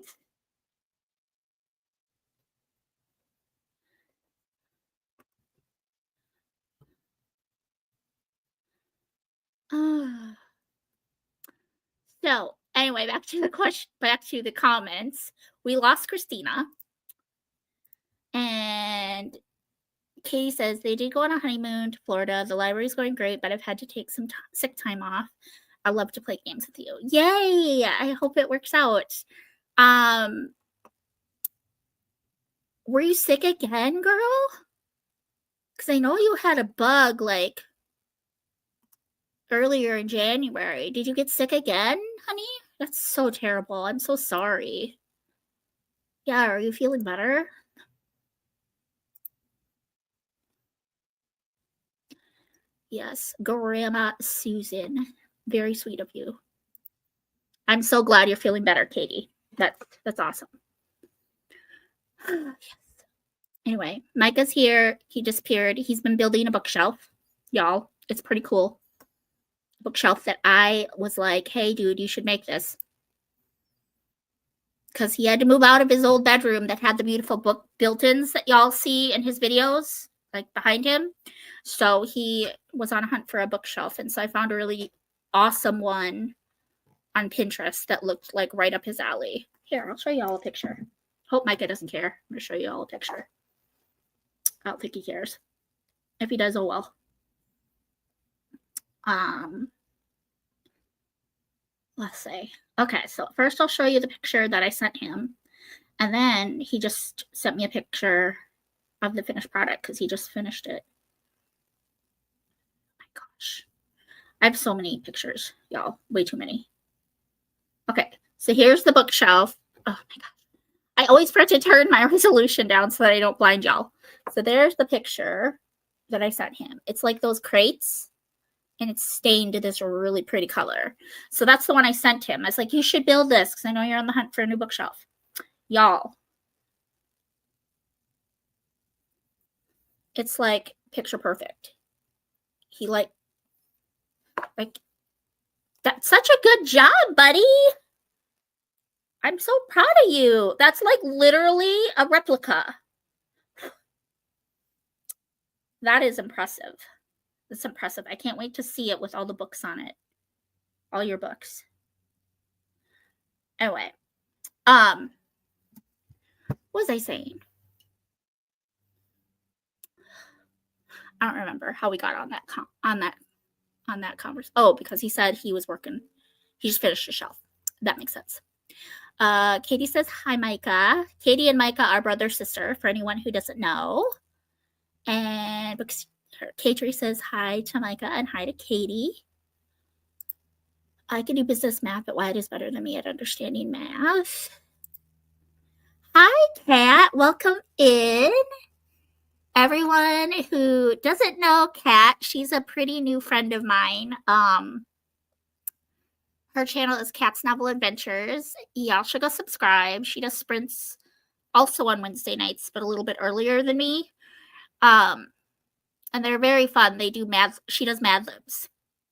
So anyway, back to the comments. We lost Christina. And Katie says they did go on a honeymoon to Florida. The library's going great, but I've had to take some sick time off. I love to play games with you. Yay! I hope it works out. Were you sick again, girl? Because I know you had a bug like earlier in January. Did you get sick again, honey? That's so terrible. I'm so sorry. Yeah, are you feeling better? Yes, Grandma Susan. Very sweet of you. I'm so glad you're feeling better, Katie. That's awesome. Yes. Anyway, Micah's here. He disappeared. He's been building a bookshelf. Y'all, it's pretty cool. Bookshelf that I was like, hey, dude, you should make this. Because he had to move out of his old bedroom that had the beautiful book built-ins that y'all see in his videos, like behind him. So he was on a hunt for a bookshelf. And so I found a really awesome one on Pinterest that looked like right up his alley. Here, I'll show you all a picture. Hope Micah doesn't care. I'm going to show you all a picture. I don't think he cares. If he does, oh well. Let's see. Okay, so first I'll show you the picture that I sent him. And then he just sent me a picture of the finished product because he just finished it. Oh my gosh. I have so many pictures, y'all. Way too many. Okay, so here's the bookshelf. Oh my gosh. I always forget to turn my resolution down so that I don't blind y'all. So there's the picture that I sent him. It's like those crates, and it's stained to this really pretty color. So that's the one I sent him. I was like, you should build this because I know you're on the hunt for a new bookshelf. Y'all. It's like picture perfect. He like, that's such a good job, buddy. I'm so proud of you. That's like literally a replica. That is impressive. That's impressive. I can't wait to see it with all the books on it. All your books. Anyway. What was I saying? I don't remember how we got on that conversation. Oh, because he said he was working. He just finished a shelf. That makes sense. Katie says, hi, Micah. Katie and Micah are brother sister, for anyone who doesn't know. And Katie says hi to Micah and hi to Katie. I can do business math, but Wyatt is better than me at understanding math. Hi, Kat. Welcome in. Everyone who doesn't know Kat, she's a pretty new friend of mine. Her channel is Kat's Novel Adventures. Y'all should go subscribe. She does sprints also on Wednesday nights, but a little bit earlier than me. And they're very fun. She does Mad Libs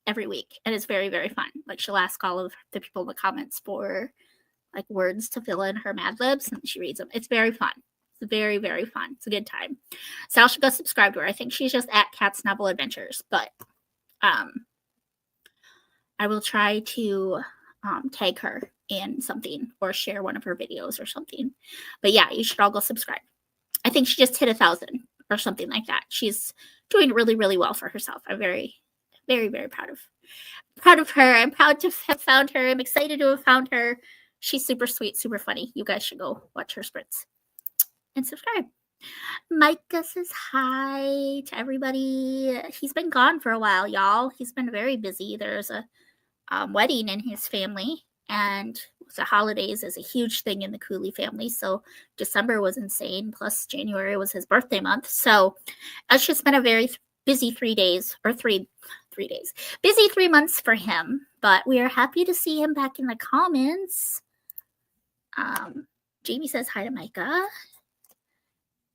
every week, and it's very, very fun. Like, she'll ask all of the people in the comments for like words to fill in her Mad Libs, and she reads them. It's very fun. It's very, very fun. It's a good time. So y'all should go subscribe to her. I think she's just at Kat's Novel Adventures, but I will try to tag her in something or share one of her videos or something. But yeah, you should all go subscribe. I think she just hit 1,000 or something like that. She's doing really, really well for herself. I'm very, very, very proud of her. I'm proud to have found her. I'm excited to have found her. She's super sweet, super funny. You guys should go watch her sprints and subscribe. Micah says hi to everybody. He's been gone for a while, y'all. He's been very busy. There's a wedding in his family, and the holidays is a huge thing in the Cooley family. So December was insane. Plus January was his birthday month. So it's just been a very busy 3 days, or three days. Busy 3 months for him. But we are happy to see him back in the comments. Jamie says hi to Micah.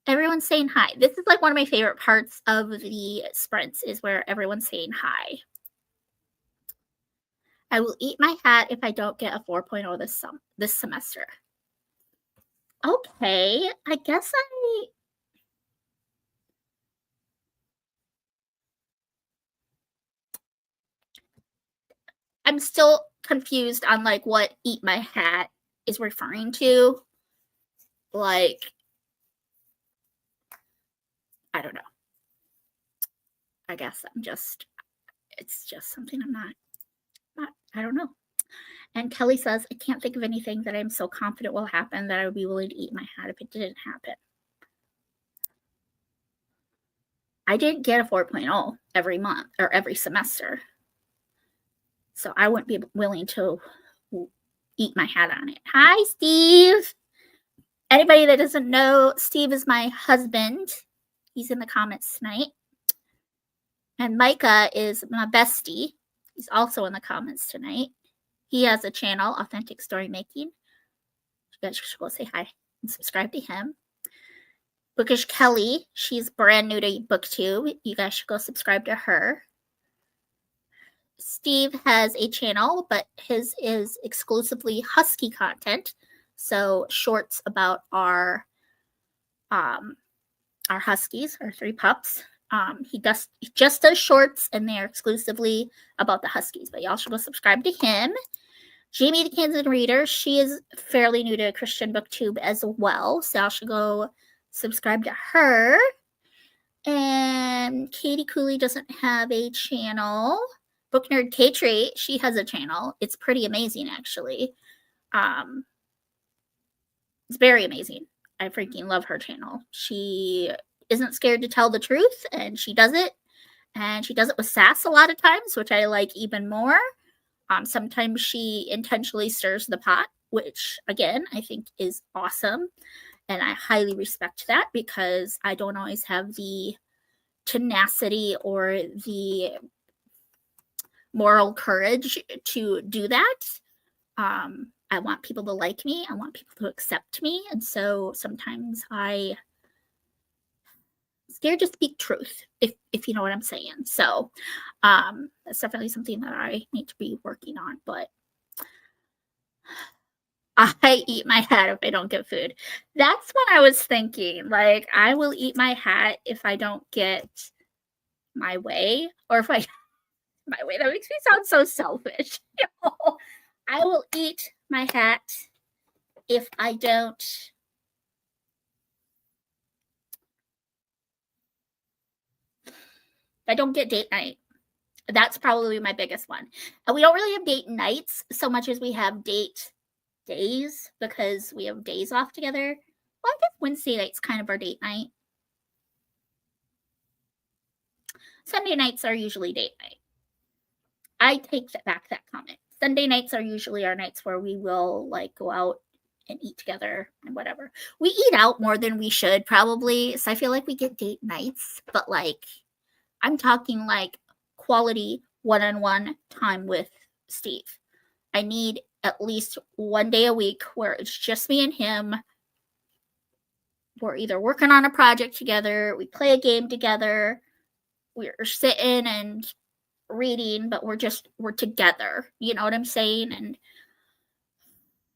Everyone's saying hi. This is like one of my favorite parts of the sprints, is where everyone's saying hi. I will eat my hat if I don't get a 4.0 this semester. Okay, I guess I'm still confused on like what eat my hat is referring to. Like, I don't know. I guess it's just something I'm not, I don't know. And Kelly says, I can't think of anything that I'm so confident will happen that I would be willing to eat my hat if it didn't happen. I didn't get a 4.0 every month or every semester. So I wouldn't be willing to eat my hat on it. Hi, Steve. Anybody that doesn't know, Steve is my husband. He's in the comments tonight. And Micah is my bestie. He's also in the comments tonight. He has a channel, Authentic Story Making. You guys should go say hi and subscribe to him. Bookish Kelly, she's brand new to BookTube. You guys should go subscribe to her. Steve has a channel, but his is exclusively husky content. So shorts about our huskies, our 3 pups. He just does shorts, and they're exclusively about the huskies. But y'all should go subscribe to him. Jamie the Kansas Reader, she is fairly new to Christian BookTube as well, so y'all should go subscribe to her. And Katie Cooley doesn't have a channel. Book Nerd K-Tree, she has a channel. It's pretty amazing, actually. It's very amazing. I freaking love her channel. She isn't scared to tell the truth, and she does it. And she does it with sass a lot of times, which I like even more. Sometimes she intentionally stirs the pot, which, again, I think is awesome. And I highly respect that, because I don't always have the tenacity or the moral courage to do that. I want people to like me. I want people to accept me. And so sometimes I'm scared to speak truth, if you know what I'm saying. So that's definitely something that I need to be working on. But I eat my hat if I don't get food. That's what I was thinking. Like, I will eat my hat if I don't get my way, or if I my way. That makes me sound so selfish. I will eat my hat if I don't get date night. That's probably my biggest one. And we don't really have date nights so much as we have date days, because we have days off together. Well, I guess Wednesday night's kind of our date night. Sunday nights are usually date night. I take back that comment. Sunday nights are usually our nights where we will like go out and eat together and whatever. We eat out more than we should probably. So I feel like we get date nights, but like I'm talking like quality one-on-one time with Steve. I need at least one day a week where it's just me and him. We're either working on a project together, we play a game together, we're sitting and reading, but we're together. You know what I'm saying? And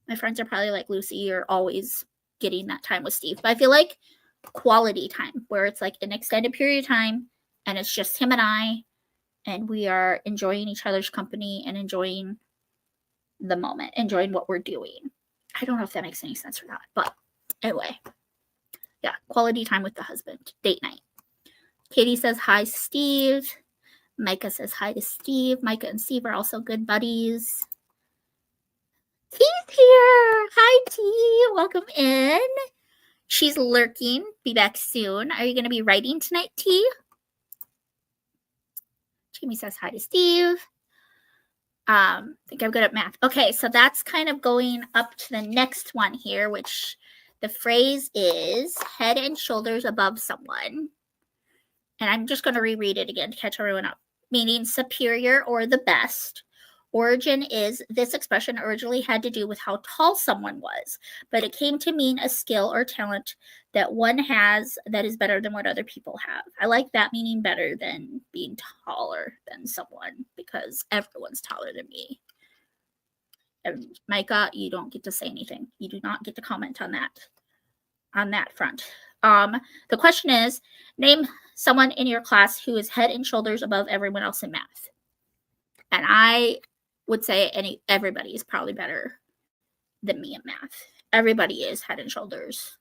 my friends are probably like, Lucy, you're always getting that time with Steve. But I feel like quality time, where it's like an extended period of time and it's just him and I, and we are enjoying each other's company and enjoying the moment, enjoying what we're doing. I don't know if that makes any sense or not, but anyway. Yeah, quality time with the husband, date night. Katie says hi, Steve. Micah says hi to Steve. Micah and Steve are also good buddies. T's here. Hi, T. Welcome in. She's lurking. Be back soon. Are you going to be writing tonight, T? Jamie says hi to Steve. I think I'm good at math. Okay, so that's kind of going up to the next one here, which the phrase is head and shoulders above someone. And I'm just going to reread it again to catch everyone up. Meaning superior or the best. Origin is this expression originally had to do with how tall someone was, but it came to mean a skill or talent that one has that is better than what other people have. I like that meaning better than being taller than someone because everyone's taller than me. And Micah, you don't get to say anything. You do not get to comment on that front. The question is, name someone in your class who is head and shoulders above everyone else in math. And I would say everybody is probably better than me in math. Everybody is head and shoulders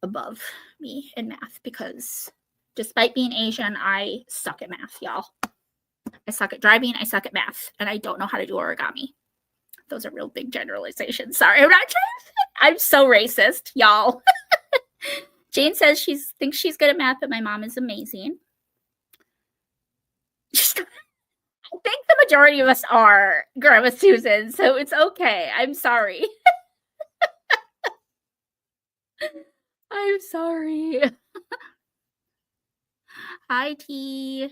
above me in math because despite being Asian, I suck at math, y'all. I suck at driving, I suck at math, and I don't know how to do origami. Those are real big generalizations. Sorry, I'm not trying. I'm so racist, y'all. Jane says she thinks she's good at math, but my mom is amazing. I think the majority of us are, Grandma Susan, so it's okay. I'm sorry. I'm sorry. Hi, T.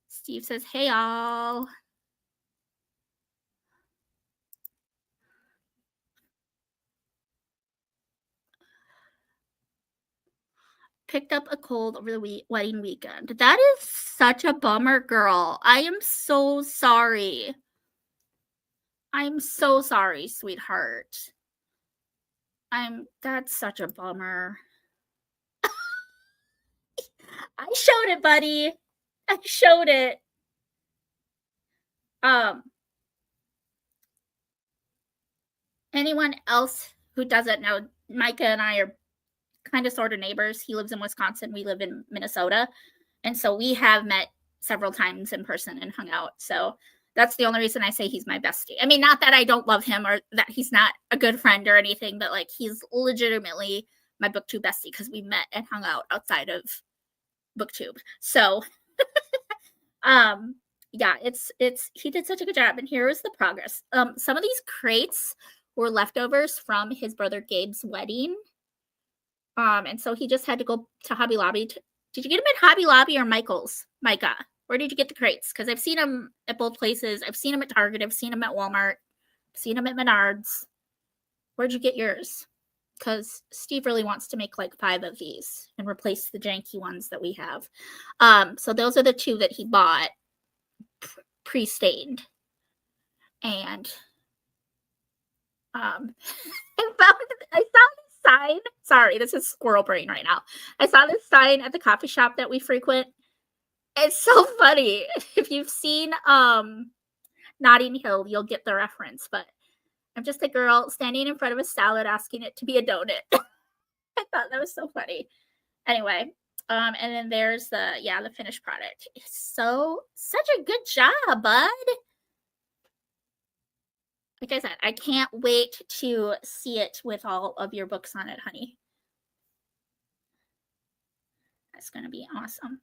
Steve says, hey, y'all. Picked up a cold over the wedding weekend. That is such a bummer, girl. I am so sorry. I'm so sorry, sweetheart. That's such a bummer. I showed it, buddy. I showed it. Anyone else who doesn't know, Micah and I are kind of sort of neighbors. He lives in Wisconsin. We live in Minnesota. And so we have met several times in person and hung out. So that's the only reason I say he's my bestie. I mean, not that I don't love him or that he's not a good friend or anything, but like he's legitimately my BookTube bestie because we met and hung out outside of BookTube. So yeah, it's he did such a good job. And here is the progress. Some of these crates were leftovers from his brother Gabe's wedding. And so he just had to go to Hobby Lobby. Did you get them at Hobby Lobby or Michael's, Micah? Where did you get the crates? Because I've seen them at both places. I've seen them at Target. I've seen them at Walmart. I've seen them at Menards. Where'd you get yours? Because Steve really wants to make like 5 of these and replace the janky ones that we have. So those are the 2 that he bought pre-stained. And I saw this sign. Sorry, this is squirrel brain right now. I saw this sign at the coffee shop that we frequent. It's so funny. If you've seen Notting Hill, you'll get the reference. But I'm just a girl standing in front of a salad asking it to be a donut. I thought that was so funny. Anyway, and then there's the finished product. It's such a good job, bud. Like I said, I can't wait to see it with all of your books on it, honey. That's going to be awesome.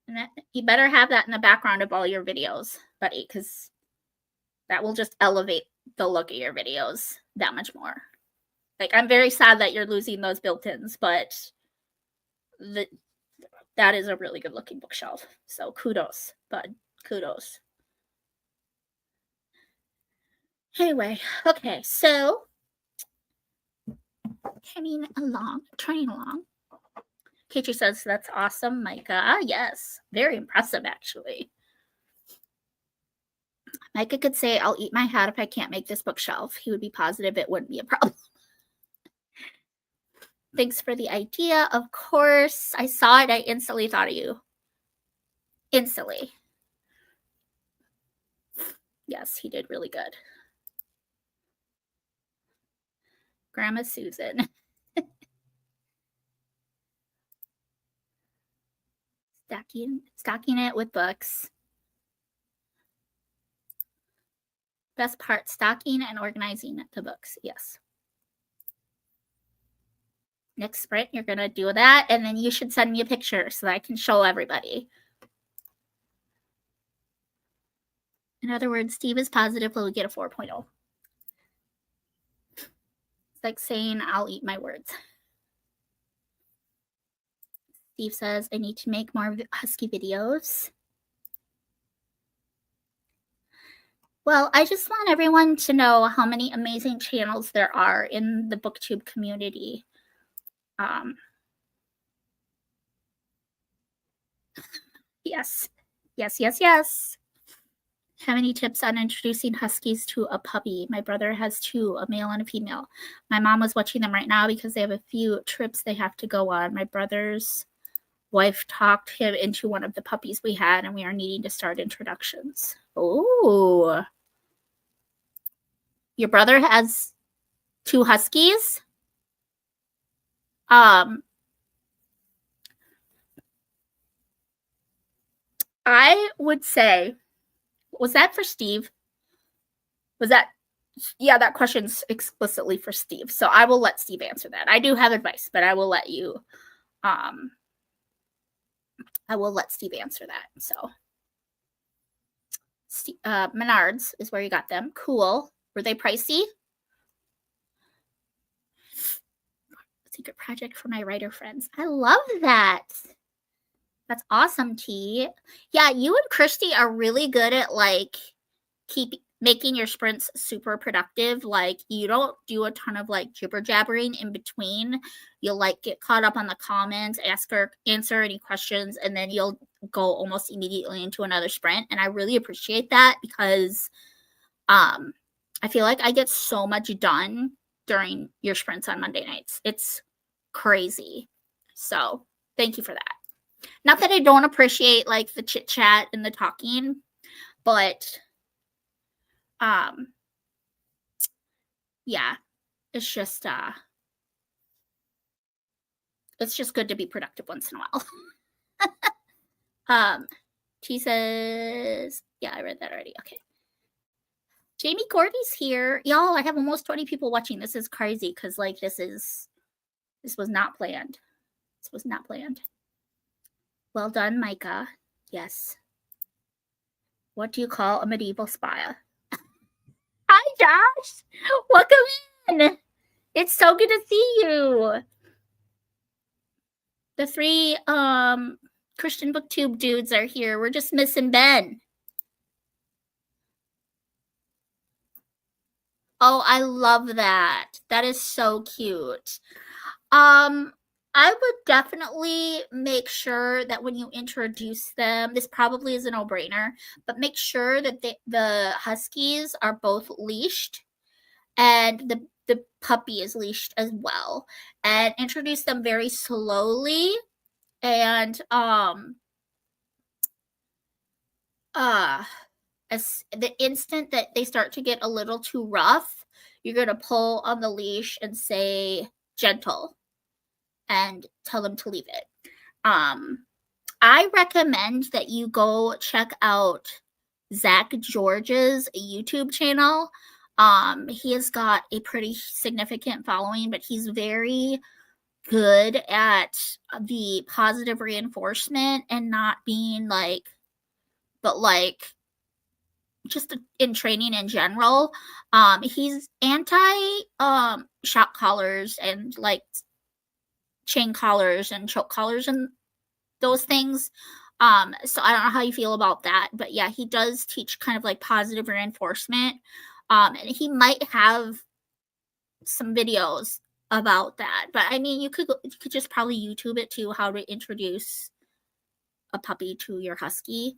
And that, you better have that in the background of all your videos, buddy, because that will just elevate the look of your videos that much more. Like, I'm very sad that you're losing those built-ins, but that is a really good looking bookshelf. So kudos, bud. Kudos. Anyway, okay, so turning along. Katie says, that's awesome, Micah. Yes, very impressive, actually. Micah could say, I'll eat my hat if I can't make this bookshelf. He would be positive it wouldn't be a problem. Thanks for the idea. Of course, I saw it. I instantly thought of you. Instantly. Yes, he did really good. Grandma Susan. Stocking it with books. Best part, stocking and organizing the books. Yes. Next sprint, you're going to do that, and then you should send me a picture so that I can show everybody. In other words, Steve is positive he'll get a 4.0. It's like saying I'll eat my words. Steve says, I need to make more Husky videos. Well, I just want everyone to know how many amazing channels there are in the BookTube community. Yes. Have any tips on introducing Huskies to a puppy? My brother has 2, a male and a female. My mom was watching them right now because they have a few trips they have to go on. My brother's wife talked him into one of the puppies we had, and we are needing to start introductions. Oh. Your brother has 2 Huskies? I would say, was that for Steve? Yeah, that question's explicitly for Steve. So I will let Steve answer that. I do have advice, but I will let you, I will let Steve answer that. So Menards is where you got them. Cool. Were they pricey? Secret project for my writer friends. I love that. That's awesome, T. Yeah, you and Christy are really good at like making your sprints super productive. Like you don't do a ton of like jibber jabbering in between. You'll like get caught up on the comments, answer any questions, and then you'll go almost immediately into another sprint. And I really appreciate that because I feel like I get so much done during your sprints on Monday nights. It's crazy. So thank you for that. Not that I don't appreciate like the chit chat and the talking, but yeah, it's just good to be productive once in a while. She says, yeah, I read that already. Okay. Jamie Gordy's here. Y'all, I have almost 20 people watching. This is crazy because like this was not planned. This was not planned. Well done, Micah. Yes. What do you call a medieval spy? Hi, Josh. Welcome in. It's so good to see you. The 3 Christian BookTube dudes are here. We're just missing Ben. Oh, I love that. That is so cute. I would definitely make sure that when you introduce them, this probably is a no-brainer, but make sure that the Huskies are both leashed and the puppy is leashed as well. And introduce them very slowly. And as the instant that they start to get a little too rough, you're going to pull on the leash and say gentle and tell them to leave it. I recommend that you go check out Zach George's YouTube channel. He has got a pretty significant following, but he's very good at the positive reinforcement and not being like, but like just in training in general. He's anti shock collars and like chain collars and choke collars and those things. So I don't know how you feel about that, but yeah, he does teach kind of like positive reinforcement. And he might have some videos about that, but I mean, you could just probably YouTube it too, how to introduce a puppy to your Husky.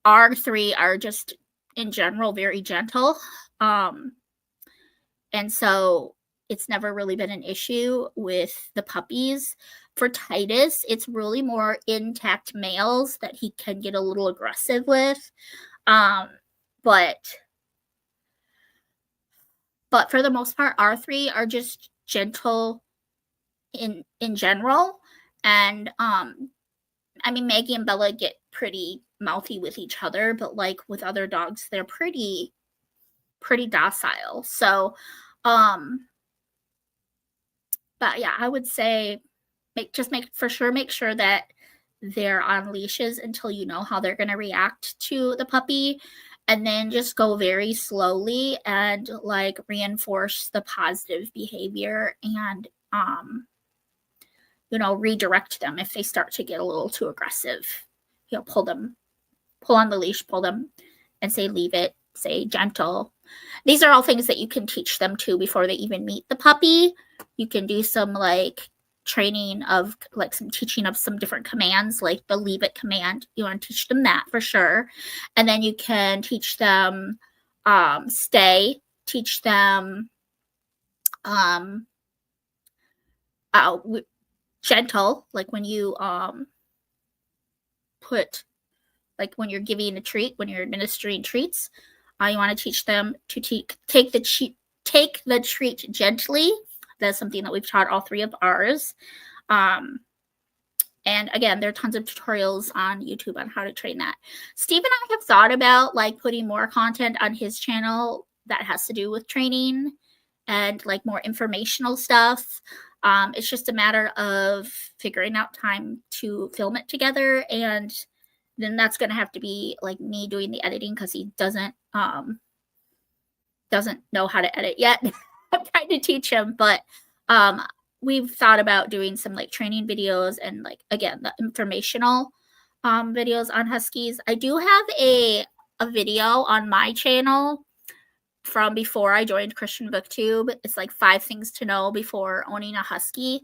Our 3 are just in general very gentle. And so it's never really been an issue with the puppies. For Titus, it's really more intact males that he can get a little aggressive with. But for the most part, our three are just gentle in general. And I mean, Maggie and Bella get pretty mouthy with each other, but like with other dogs, they're pretty docile. So but yeah, I would say make sure that they're on leashes until you know how they're going to react to the puppy, and then just go very slowly and like reinforce the positive behavior, and redirect them if they start to get a little too aggressive. Pull on the leash, pull them, and say leave it, say gentle. These are all things that you can teach them too before they even meet the puppy. You can do some like training of like some teaching of some different commands, like the leave it command. You want to teach them that for sure. And then you can teach them stay, teach them gentle, like when you when you're giving a treat, when you're administering treats, you want to teach them to take the treat gently. That's something that we've taught all three of ours. And again, there are tons of tutorials on YouTube on how to train that. Steve and I have thought about like putting more content on his channel that has to do with training and like more informational stuff. It's just a matter of figuring out time to film it together, and then that's going to have to be like me doing the editing because he doesn't know how to edit yet. I'm trying to teach him, but we've thought about doing some like training videos and like, again, the informational videos on Huskies. I do have a video on my channel from before I joined Christian BookTube. It's like 5 things to know before owning a Husky.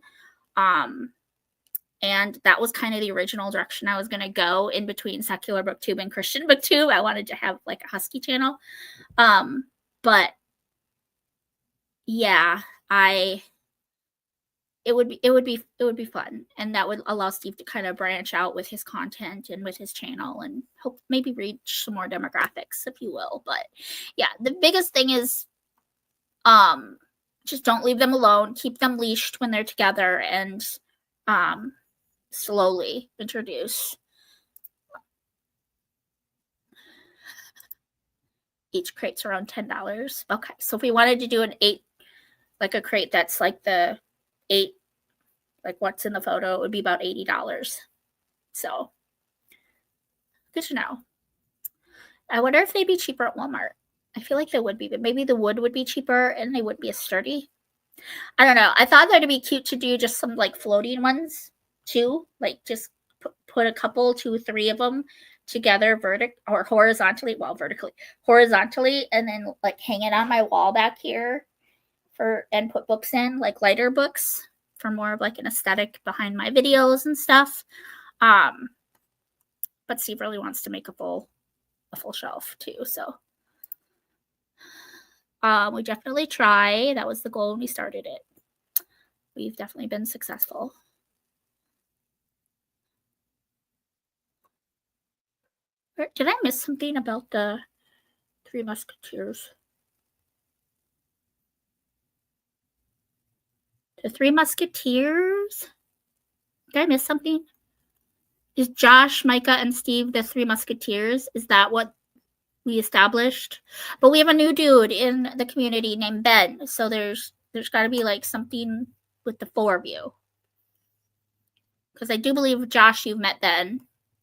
And that was kind of the original direction I was going to go in between secular BookTube and Christian BookTube. I wanted to have like a Husky channel. But yeah, it would be fun, and that would allow Steve to kind of branch out with his content and with his channel and hope maybe reach some more demographics, if you will. But yeah, the biggest thing is just don't leave them alone. Keep them leashed when they're together, and slowly introduce. Each crate's around $10. Okay, so if we wanted to do an 8, like a crate that's like the 8, like what's in the photo, it would be about $80. So good to know. I wonder if they'd be cheaper at Walmart. I feel like they would be, but maybe the wood would be cheaper and they wouldn't be as sturdy. I don't know. I thought that'd be cute to do just some like floating ones too, like just put a couple, 2, 3 of them together horizontally, and then like hang it on my wall back here and put books in, like lighter books for more of like an aesthetic behind my videos and stuff. But Steve really wants to make a full shelf too, so we definitely try. That was the goal when we started it. We've definitely been successful. Did I miss something about the Three Musketeers? The Three Musketeers? Did I miss something? Is Josh, Micah, and Steve the Three Musketeers? Is that what we established? But we have a new dude in the community named Ben. So there's got to be like something with the 4 of you. Because I do believe, Josh, you've met Ben.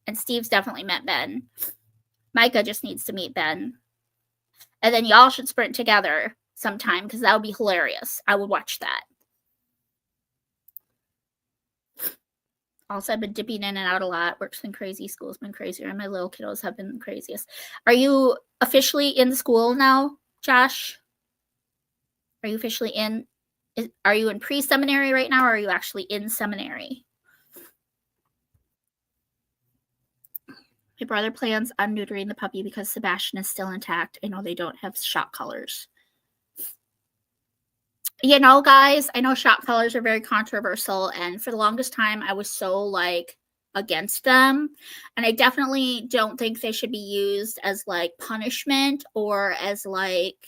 And Steve's definitely met Ben. Micah just needs to meet Ben. And then y'all should sprint together sometime, because that would be hilarious. I would watch that. Also, I've been dipping in and out a lot. Work's been crazy. School's been crazier. And my little kiddos have been the craziest. Are you officially in school now, Josh? Are you officially in? Are you in pre-seminary right now, or are you actually in seminary? My brother plans on neutering the puppy because Sebastian is still intact. I know they don't have shock collars. You know, guys, I know shock collars are very controversial, and for the longest time, I was so like against them. And I definitely don't think they should be used as like punishment or as like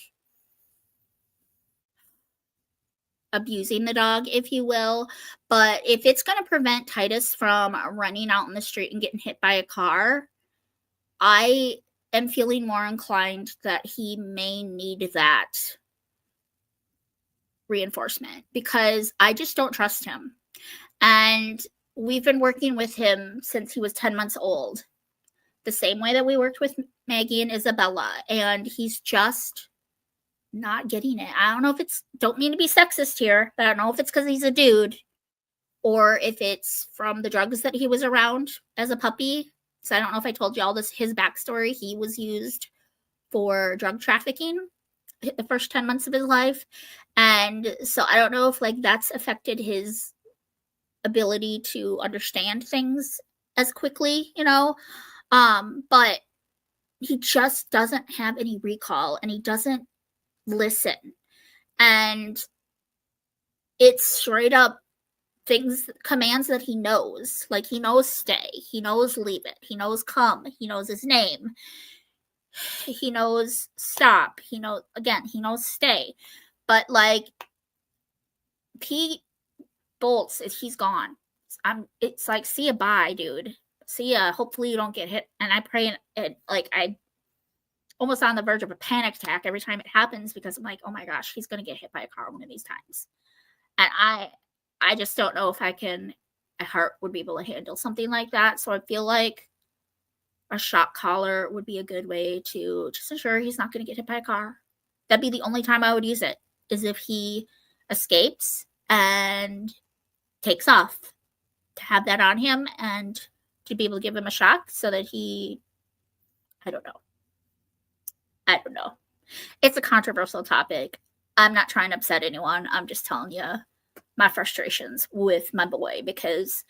abusing the dog, if you will. But if it's going to prevent Titus from running out in the street and getting hit by a car, I am feeling more inclined that he may need that reinforcement, because I just don't trust him. And we've been working with him since he was 10 months old, the same way that we worked with Maggie and Isabella, and he's just not getting it. I don't know if it's, don't mean to be sexist here, but I don't know if it's because he's a dude or if it's from the drugs that he was around as a puppy. So I don't know if I told you all this, his backstory. He was used for drug trafficking the first 10 months of his life. And so I don't know if like that's affected his ability to understand things as quickly, you know. But he just doesn't have any recall, and he doesn't listen. And it's straight up things, commands that he knows. Like he knows stay, he knows leave it, he knows come, he knows his name, he knows stop, he knows, again, he knows stay. But like he bolts, he's gone. It's like, see ya, bye, dude. See ya. Hopefully you don't get hit. And I pray, and like I almost on the verge of a panic attack every time it happens, because I'm like, oh my gosh, he's gonna get hit by a car one of these times. And I just don't know if my heart would be able to handle something like that. So I feel like a shock collar would be a good way to just ensure he's not going to get hit by a car. That'd be the only time I would use it, is if he escapes and takes off, to have that on him and to be able to give him a shock so that he, I don't know. It's a controversial topic. I'm not trying to upset anyone. I'm just telling you my frustrations with my boy, because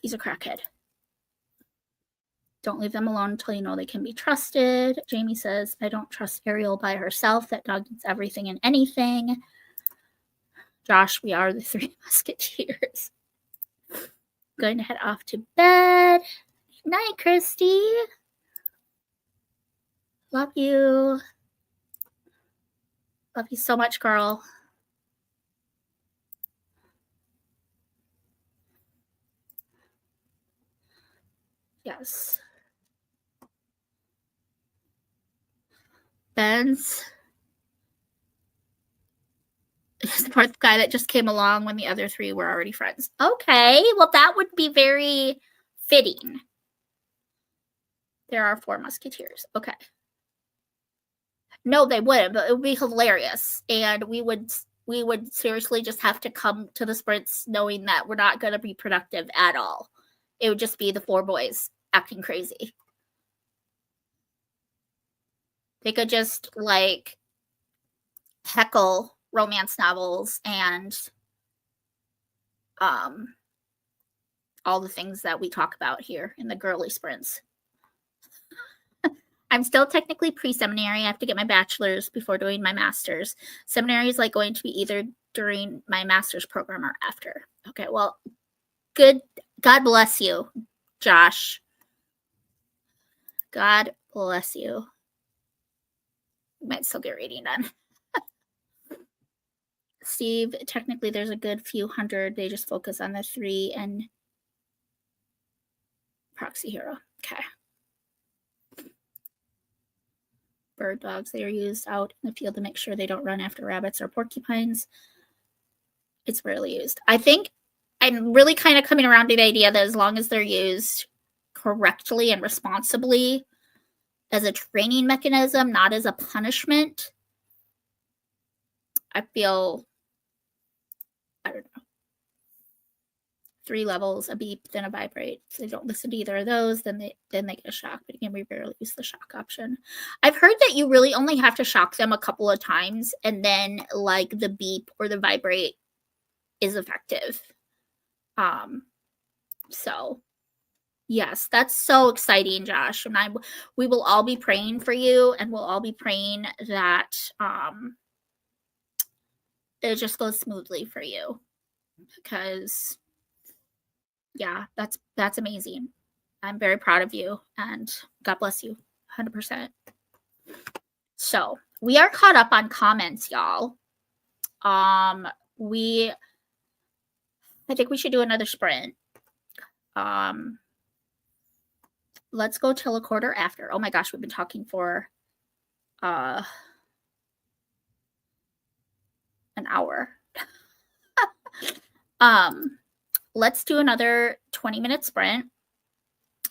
he's a crackhead. Don't leave them alone until you know they can be trusted. Jamie says, I don't trust Ariel by herself. That dog eats everything and anything. Josh, we are the Three Musketeers. Going to head off to bed. Good night, Christy. Love you. Love you so much, girl. Yes. Ben's the fourth guy that just came along when the other three were already friends. Okay, well, that would be very fitting. There are 4 musketeers. Okay. No, they wouldn't, but it would be hilarious. And we would seriously just have to come to the sprints knowing that we're not going to be productive at all. It would just be the 4 boys acting crazy. They could just like heckle romance novels and all the things that we talk about here in the girly sprints. I'm still technically pre-seminary. I have to get my bachelor's before doing my master's. Seminary is like going to be either during my master's program or after. Okay, well, good. God bless you, Josh. God bless you. You might still get reading done. Steve, technically there's a good few hundred. They just focus on the 3 and Proxy Hero. Okay. Bird dogs, they are used out in the field to make sure they don't run after rabbits or porcupines. It's rarely used. I think I'm really kind of coming around to the idea that as long as they're used correctly and responsibly as a training mechanism, not as a punishment, I feel, I don't know, 3 levels, a beep, then a vibrate. If they don't listen to either of those, then they get a shock. But again, we rarely use the shock option. I've heard that you really only have to shock them a couple of times, and then like the beep or the vibrate is effective. So yes, that's so exciting, Josh. And we will all be praying for you, and we'll all be praying that it just goes smoothly for you, because Yeah, that's amazing. I'm very proud of you, and God bless you, 100%. So we are caught up on comments, y'all. I think we should do another sprint. Let's go till a quarter after. Oh my gosh, we've been talking for an hour. Let's do another 20-minute sprint.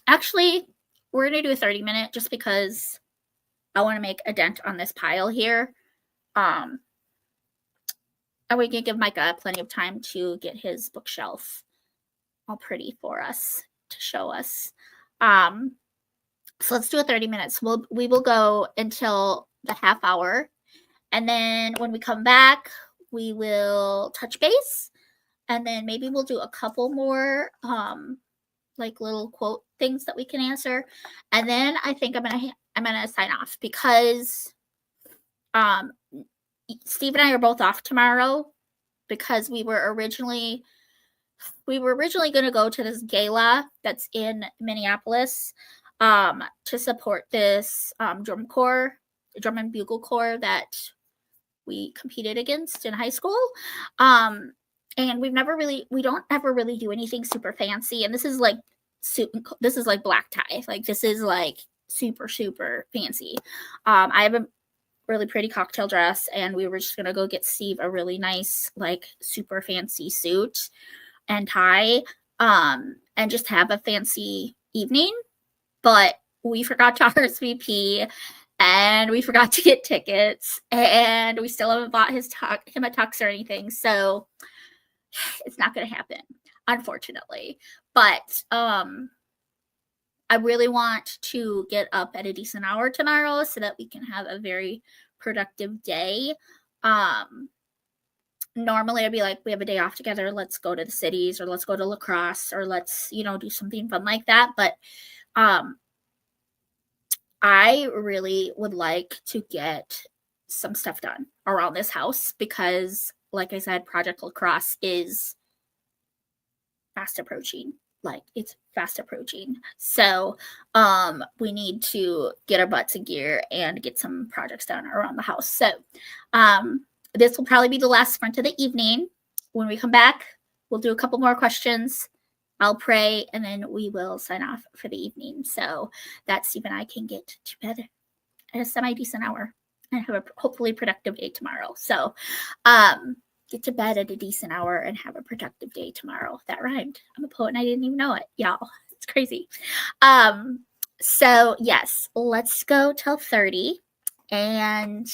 Actually, we're gonna do a 30-minute just because I want to make a dent on this pile here. And we can give Micah plenty of time to get his bookshelf all pretty for us to show us. So let's do a 30 minutes. We will go until the half hour. And then when we come back, we will touch base. And then maybe we'll do a couple more like little quote things that we can answer. And then I think I'm gonna sign off because Steve and I are both off tomorrow because we were originally going to go to this gala that's in Minneapolis to support this drum and bugle corps that we competed against in high school. And we don't ever really do anything super fancy. And this is like black tie. Like this is like super, super fancy. I have a really pretty cocktail dress, and we were just gonna go get Steve a really nice, like super fancy suit and tie, and just have a fancy evening. But we forgot to RSVP, and we forgot to get tickets, and we still haven't bought him a tux or anything. So it's not gonna happen, unfortunately. But I really want to get up at a decent hour tomorrow so that we can have a very productive day. Normally I'd be like, we have a day off together, let's go to the cities, or let's go to lacrosse, or let's, do something fun like that. But I really would like to get some stuff done around this house because, like I said, Project Lacrosse is fast approaching. Like it's fast approaching. So we need to get our butts in gear and get some projects done around the house. So this will probably be the last sprint of the evening. When we come back, we'll do a couple more questions. I'll pray, and then we will sign off for the evening so that Steve and I can get to bed at a semi-decent hour and have a hopefully productive day tomorrow. So get to bed at a decent hour and have a productive day tomorrow. That rhymed. I'm a poet and I didn't even know it, y'all. It's crazy. So yes, let's go till 30, and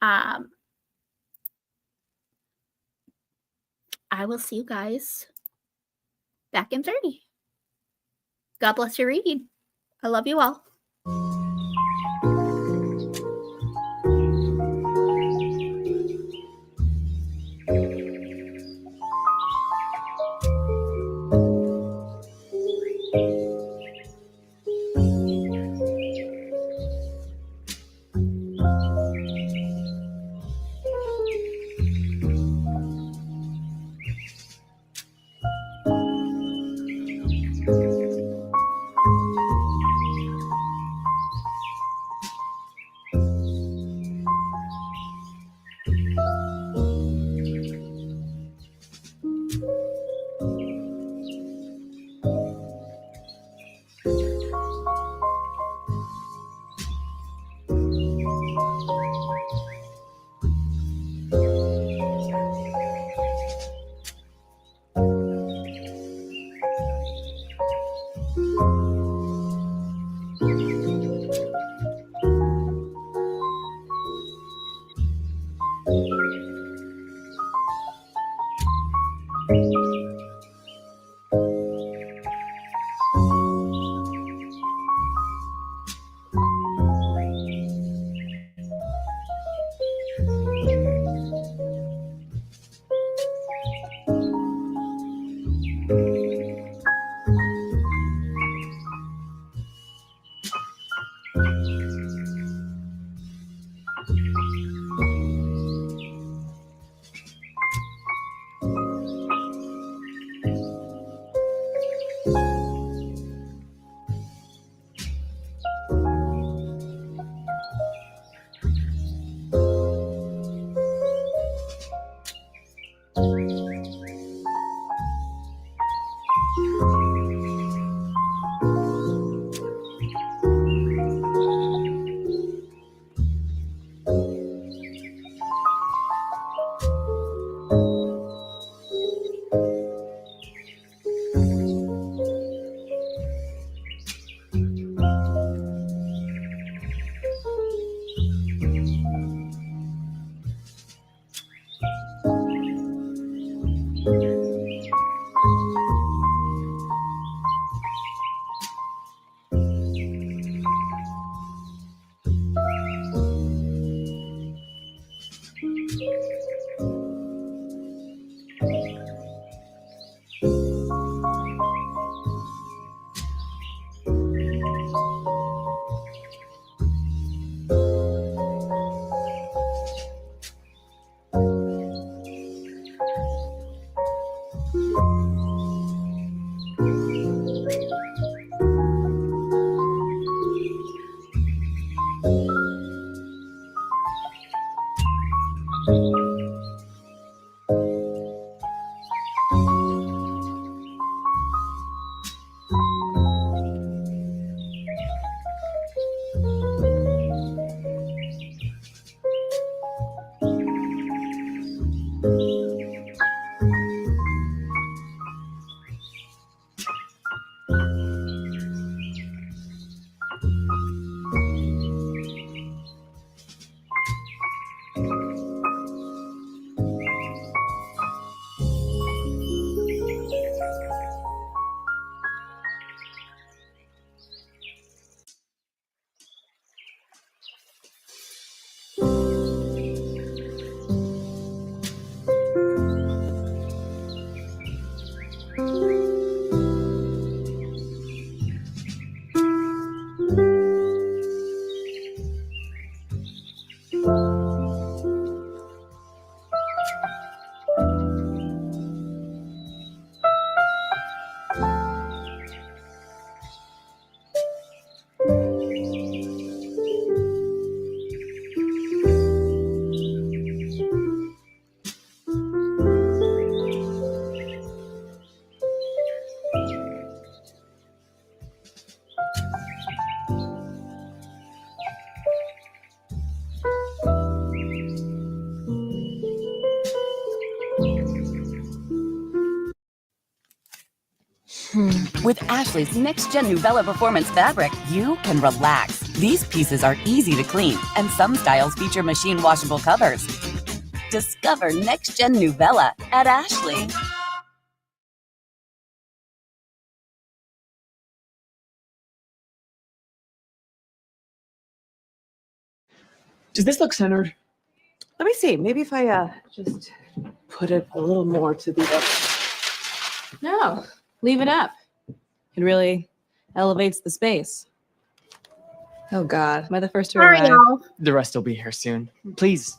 I will see you guys back in 30. God bless your reading. I love you all. With Ashley's next-gen Nuvella Performance fabric, you can relax. These pieces are easy to clean, and some styles feature machine-washable covers. Discover next-gen Nuvella at Ashley. Does this look centered? Let me see. Maybe if I just put it a little more to the other. No, leave it up. It really elevates the space. Oh God, am I the first to Sorry, arrive? y'all. The rest will be here soon. Please.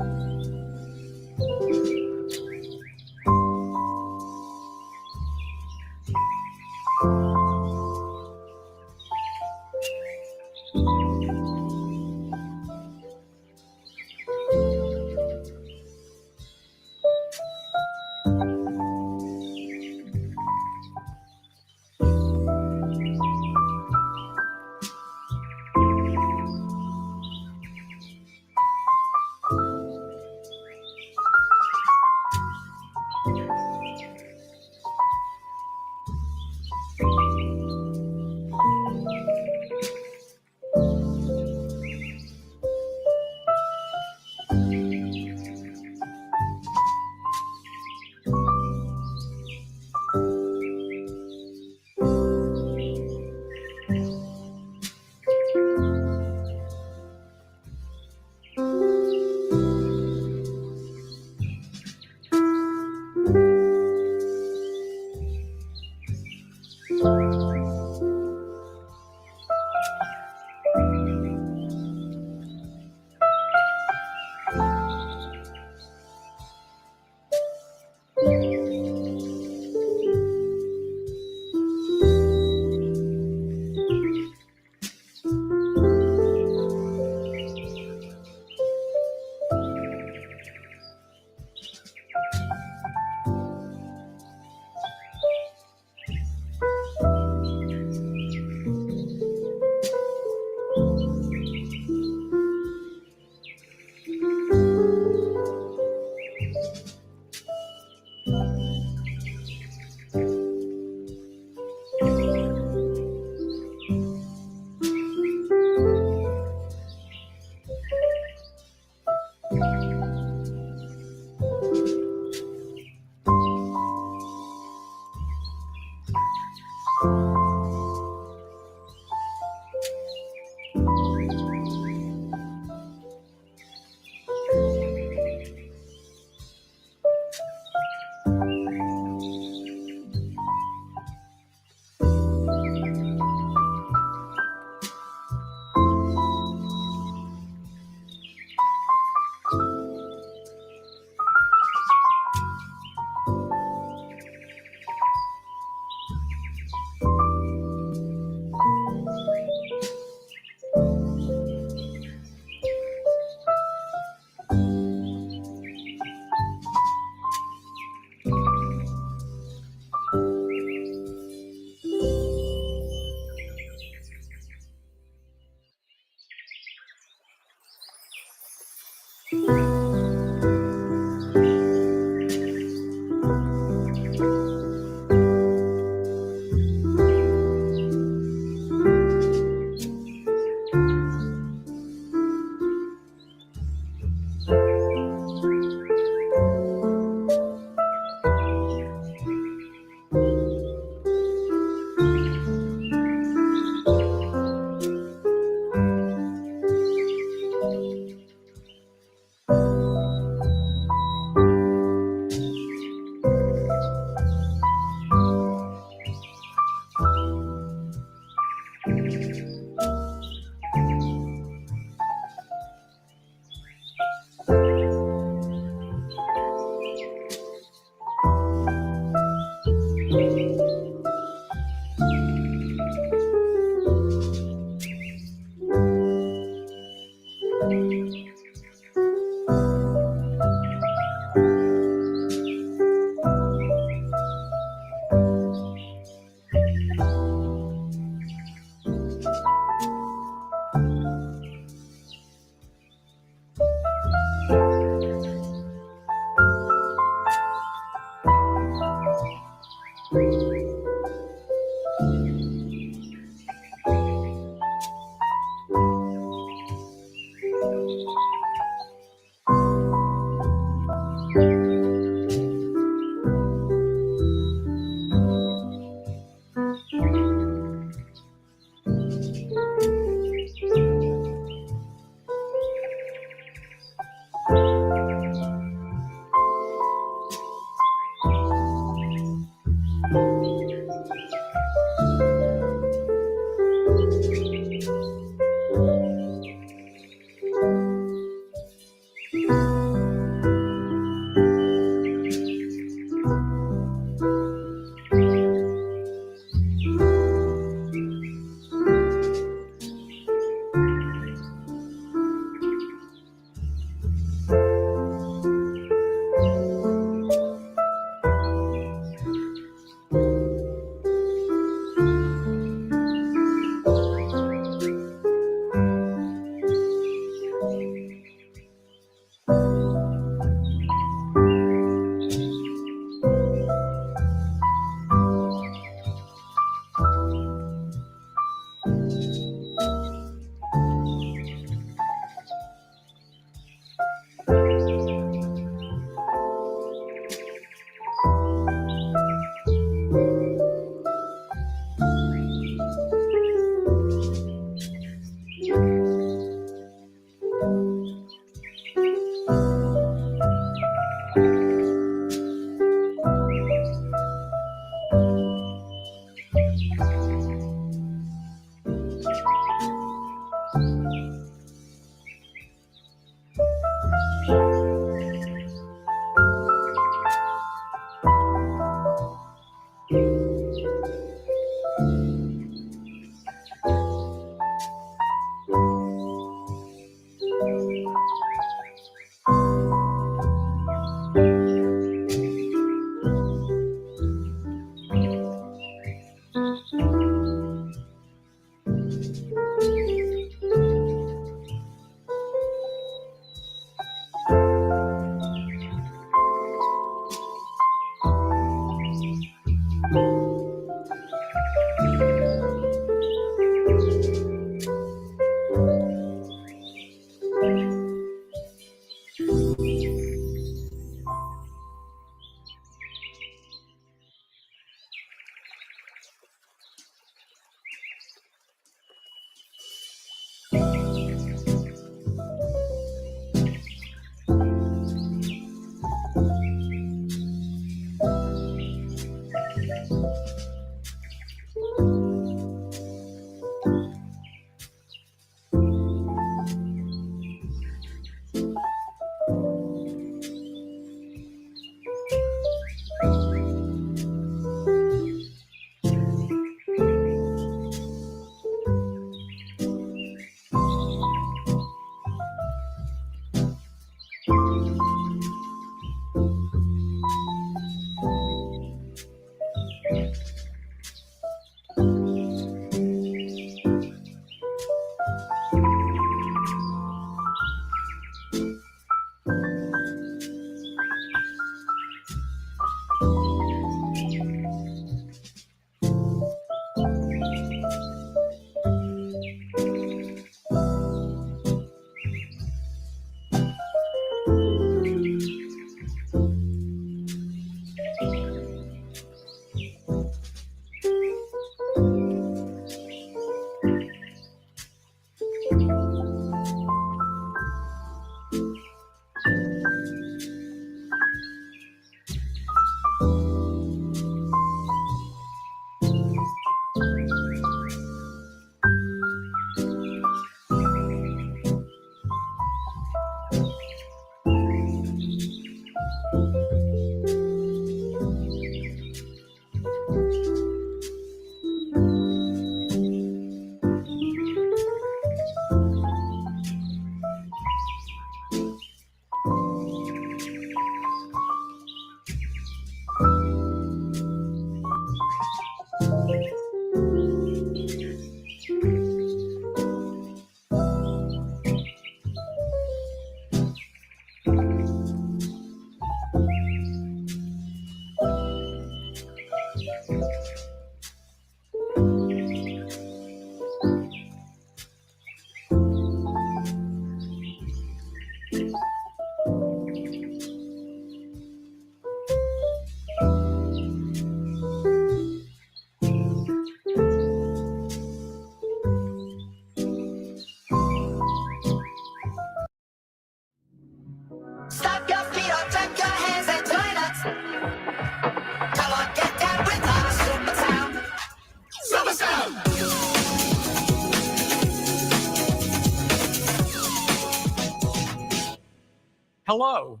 Hello.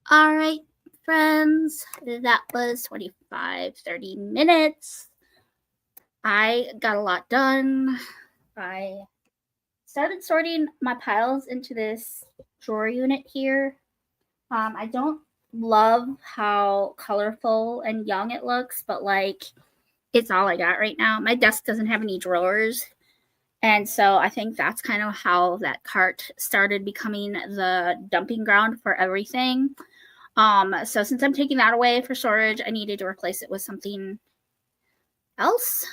All right, friends, that was 30 minutes. I got a lot done. I started sorting my piles into this drawer unit here. I don't love how colorful and young it looks, but like it's all I got right now. My desk doesn't have any drawers. And so I think that's kind of how that cart started becoming the dumping ground for everything. So since I'm taking that away for storage, I needed to replace it with something else.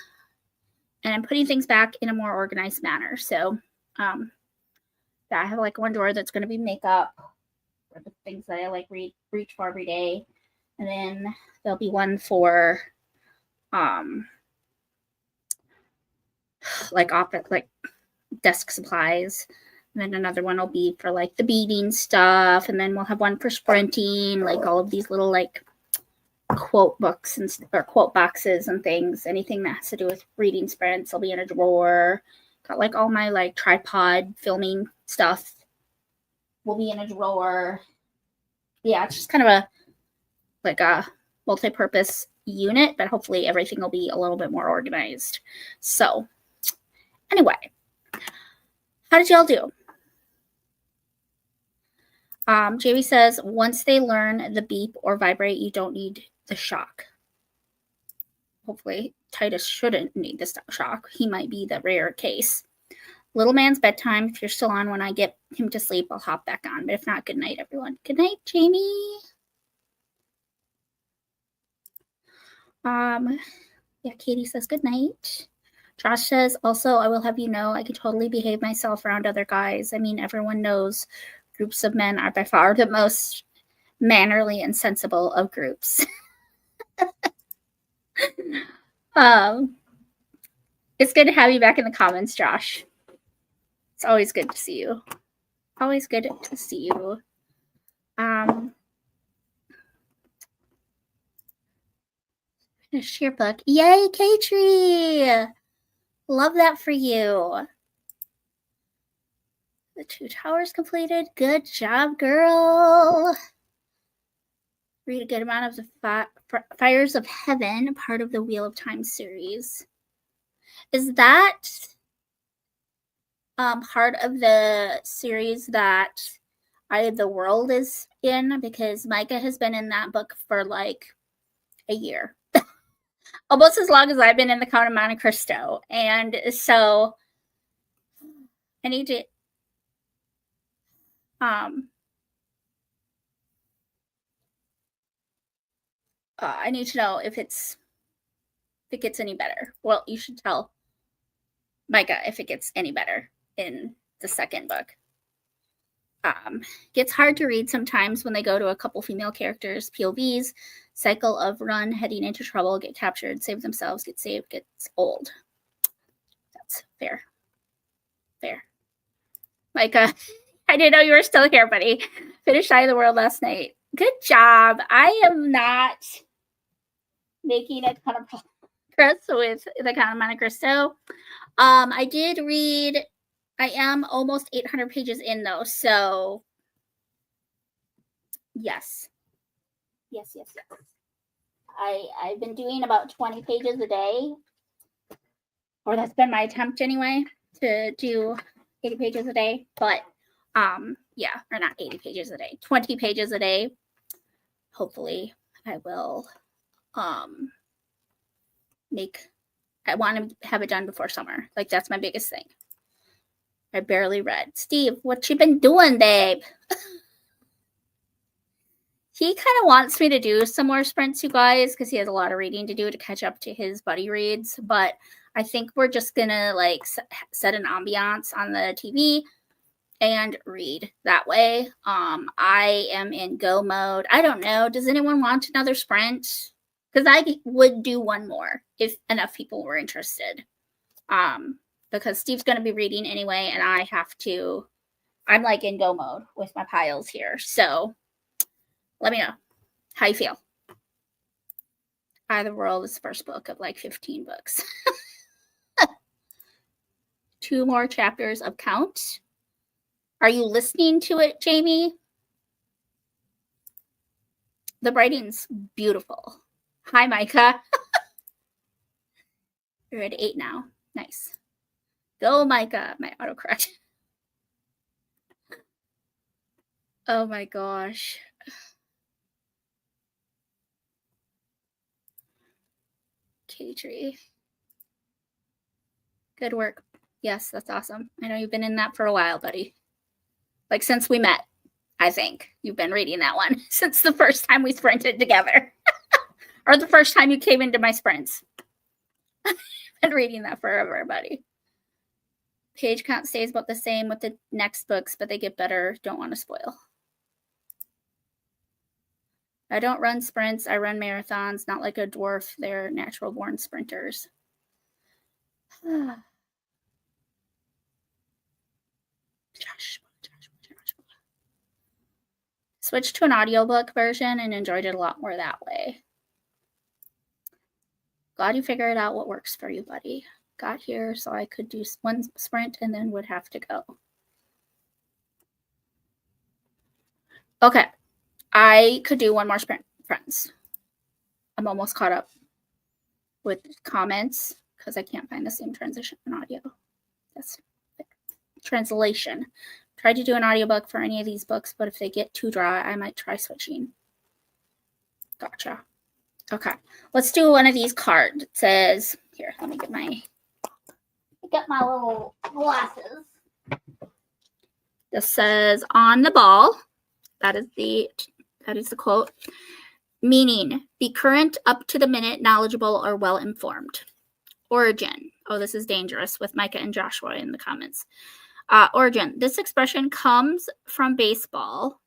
And I'm putting things back in a more organized manner. So I have like one drawer that's going to be makeup, or the things that I like reach for every day. And then there'll be one for like office, like desk supplies. And then another one will be for like the beading stuff. And then we'll have one for sprinting, like all of these little like quote books and or quote boxes and things. Anything that has to do with reading sprints will be in a drawer. Got like all my like tripod filming stuff will be in a drawer. Yeah, it's just kind of a like a multi-purpose unit, but hopefully everything will be a little bit more organized. So anyway, how did y'all do? Jamie says, once they learn the beep or vibrate, you don't need the shock. Hopefully Titus shouldn't need the shock. He might be the rare case. Little man's bedtime. If you're still on when I get him to sleep, I'll hop back on. But if not, good night, everyone. Good night, Jamie. Yeah, Katie says good night. Josh says, also, I will have you know, I can totally behave myself around other guys. I mean, everyone knows groups of men are by far the most mannerly and sensible of groups. It's good to have you back in the comments, Josh. It's always good to see you. Always good to see you. Finish your book. Yay, K-Tree! Love that for you. The 2 towers completed. Good job, girl. Read a good amount of the Fires of Heaven, part of the Wheel of Time series. Is that part of the series that Eye of the World is in? Because Micah has been in that book for like a year. Almost as long as I've been in the Count of Monte Cristo. And so I need to I need to know if it gets any better. Well, you should tell Micah if it gets any better in the second book. Gets hard to read sometimes when they go to a couple female characters, POVs, cycle of run, heading into trouble, get captured, save themselves, get saved, gets old. That's fair. Fair. Micah, I didn't know you were still here, buddy. Finished Eye of the World last night. Good job. I am not making a ton of progress with the Count of Monte Cristo. I did read, I am almost 800 pages in though, so yes. Yes. I've been doing about 20 pages a day, or that's been my attempt anyway, to do 80 pages a day, but yeah, or not 80 pages a day, 20 pages a day. Hopefully I will I want to have it done before summer. Like, that's my biggest thing. I barely read. Steve, what you been doing, babe? He kind of wants me to do some more sprints, you guys, because he has a lot of reading to do to catch up to his buddy reads. But I think we're just going to, like, set an ambiance on the TV and read that way. I am in go mode. I don't know. Does anyone want another sprint? Because I would do one more if enough people were interested. Because Steve's going to be reading anyway, and I have to. I'm like in go mode with my piles here. So let me know how you feel. Eye of the World is the first book of like 15 books. 2 more chapters of Count. Are you listening to it, Jamie? The writing's beautiful. Hi, Micah. You're at 8 now. Nice. Go, Micah. My autocorrect. Oh my gosh. K-Tree. Good work. Yes, that's awesome. I know you've been in that for a while, buddy. Like since we met, I think. You've been reading that one since the first time we sprinted together. Or the first time you came into my sprints. I've been reading that forever, buddy. Page count stays about the same with the next books, but they get better. Don't want to spoil. I don't run sprints. I run marathons. Not like a dwarf. They're natural born sprinters. Switched to an audiobook version and enjoyed it a lot more that way. Glad you figured out what works for you, buddy. Got here so I could do one sprint and then would have to go. Okay. I could do one more sprint, friends. I'm almost caught up with comments because I can't find the same transition in audio. That's translation. Tried to do an audiobook for any of these books, but if they get too dry, I might try switching. Gotcha. Okay. Let's do one of these cards. It says, here, let me get my little glasses. This says on the ball. That is the quote. Meaning, be current, up to the minute, knowledgeable, or well informed. Origin. Oh, this is dangerous with Micah and Joshua in the comments. Origin. This expression comes from baseball.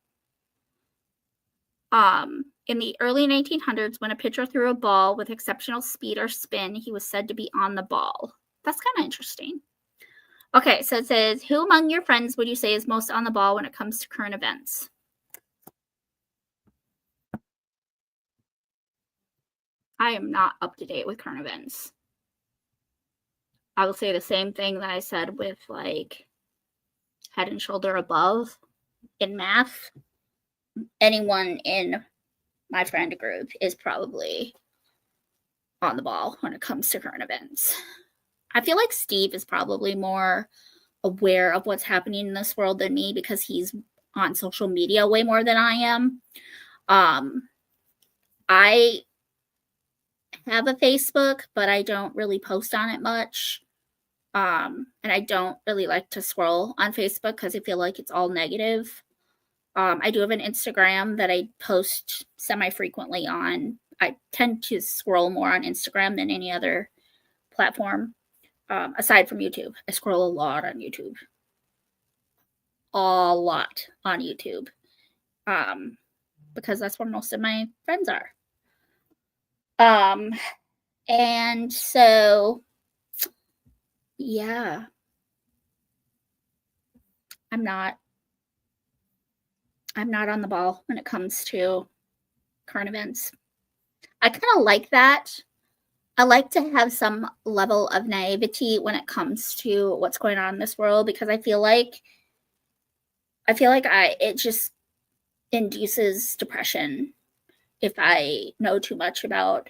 In the early 1900s, when a pitcher threw a ball with exceptional speed or spin, he was said to be on the ball. That's kind of interesting. Okay, so it says, who among your friends would you say is most on the ball when it comes to current events? I am not up to date with current events. I will say the same thing that I said with like head and shoulder above in math. Anyone in my friend group is probably on the ball when it comes to current events. I feel like Steve is probably more aware of what's happening in this world than me because he's on social media way more than I am. I have a Facebook, but I don't really post on it much. And I don't really like to scroll on Facebook because I feel like it's all negative. I do have an Instagram that I post semi-frequently on. I tend to scroll more on Instagram than any other platform, aside from YouTube. I scroll a lot on YouTube. A lot on YouTube. Because that's where most of my friends are. And so, yeah. I'm not on the ball when it comes to current events. I kind of like that. I like to have some level of naivety when it comes to what's going on in this world because I feel like it just induces depression if I know too much about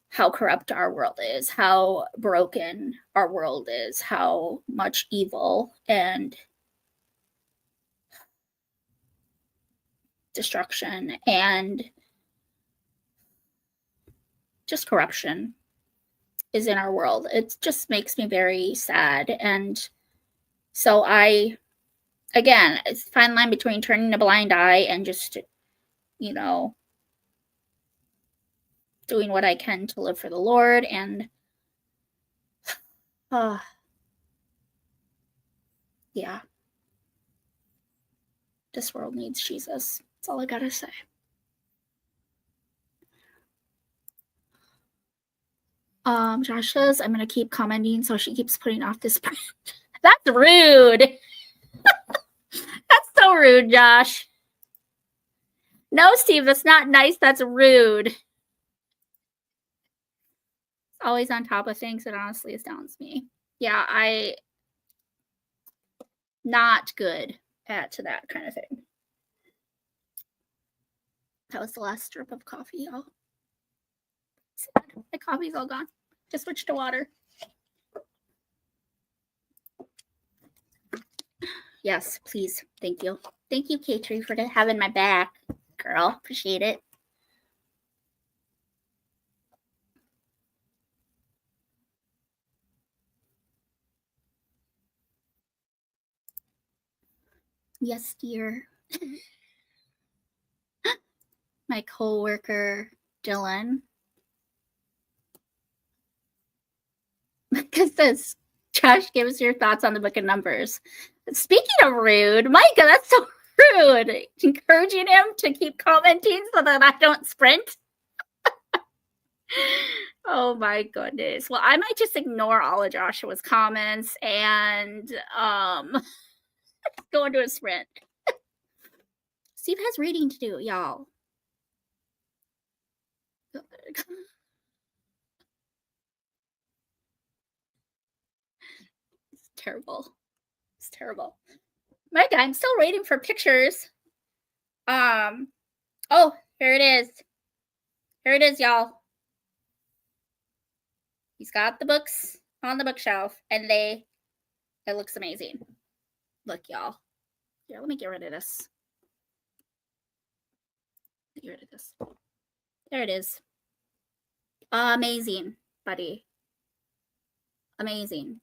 how corrupt our world is, how broken our world is, how much evil and destruction and just corruption is in our world. It just makes me very sad. And so it's a fine line between turning a blind eye and just, doing what I can to live for the Lord. And yeah, this world needs Jesus. That's all I gotta say. Josh says, I'm going to keep commenting, so she keeps putting off this print. That's rude. That's so rude, Josh. No, Steve, that's not nice. That's rude. Always on top of things. It honestly astounds me. Yeah, not good at that kind of thing. That was the last drip of coffee, y'all. Sad. My coffee's all gone. Just switched to water. Yes, please. Thank you. Thank you, K-Tree, for having my back. Girl, appreciate it. Yes, dear. My coworker, Dylan. Because this Josh, give us your thoughts on the Book of Numbers. Speaking of rude, Micah, that's so rude. Encouraging him to keep commenting so that I don't sprint. Oh my goodness. Well, I might just ignore all of Joshua's comments and go into a sprint. Steve has reading to do, y'all. It's terrible. It's terrible. Micah, I'm still waiting for pictures. Oh, here it is. Here it is, y'all. He's got the books on the bookshelf, and it looks amazing. Look, y'all. Here, let me get rid of this. Get rid of this. There it is. Amazing, buddy. Amazing.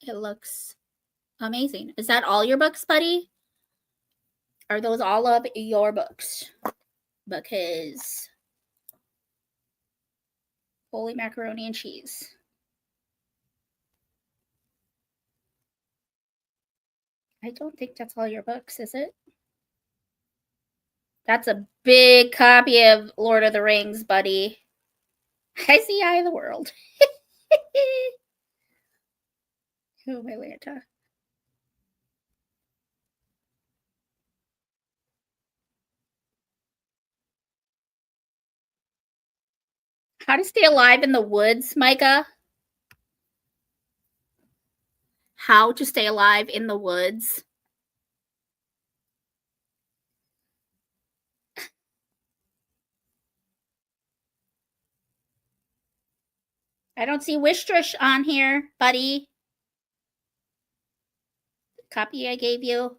It looks amazing. Is that all your books, buddy? Are those all of your books? Because holy macaroni and cheese. I don't think that's all your books, is it? That's a big copy of Lord of the Rings, buddy. I see Eye of the World. Oh, my Lanta. How to Stay Alive in the Woods, Micah? How to Stay Alive in the Woods. I don't see Wishdrash on here, buddy. Copy I gave you.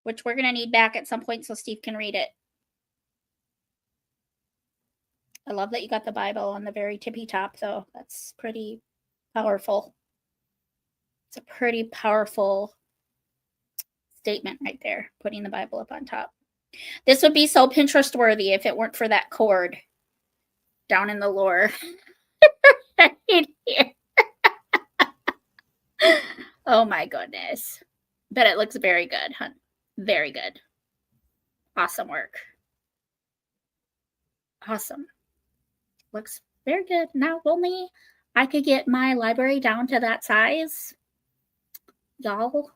Which we're going to need back at some point so Steve can read it. I love that you got the Bible on the very tippy top, though. That's pretty powerful. It's a pretty powerful statement right there, putting the Bible up on top. This would be so Pinterest worthy if it weren't for that cord down in the lore. Right here. Oh my goodness. But it looks very good, hun. Very good. Awesome work. Awesome. Looks very good. Now, if only I could get my library down to that size. Y'all,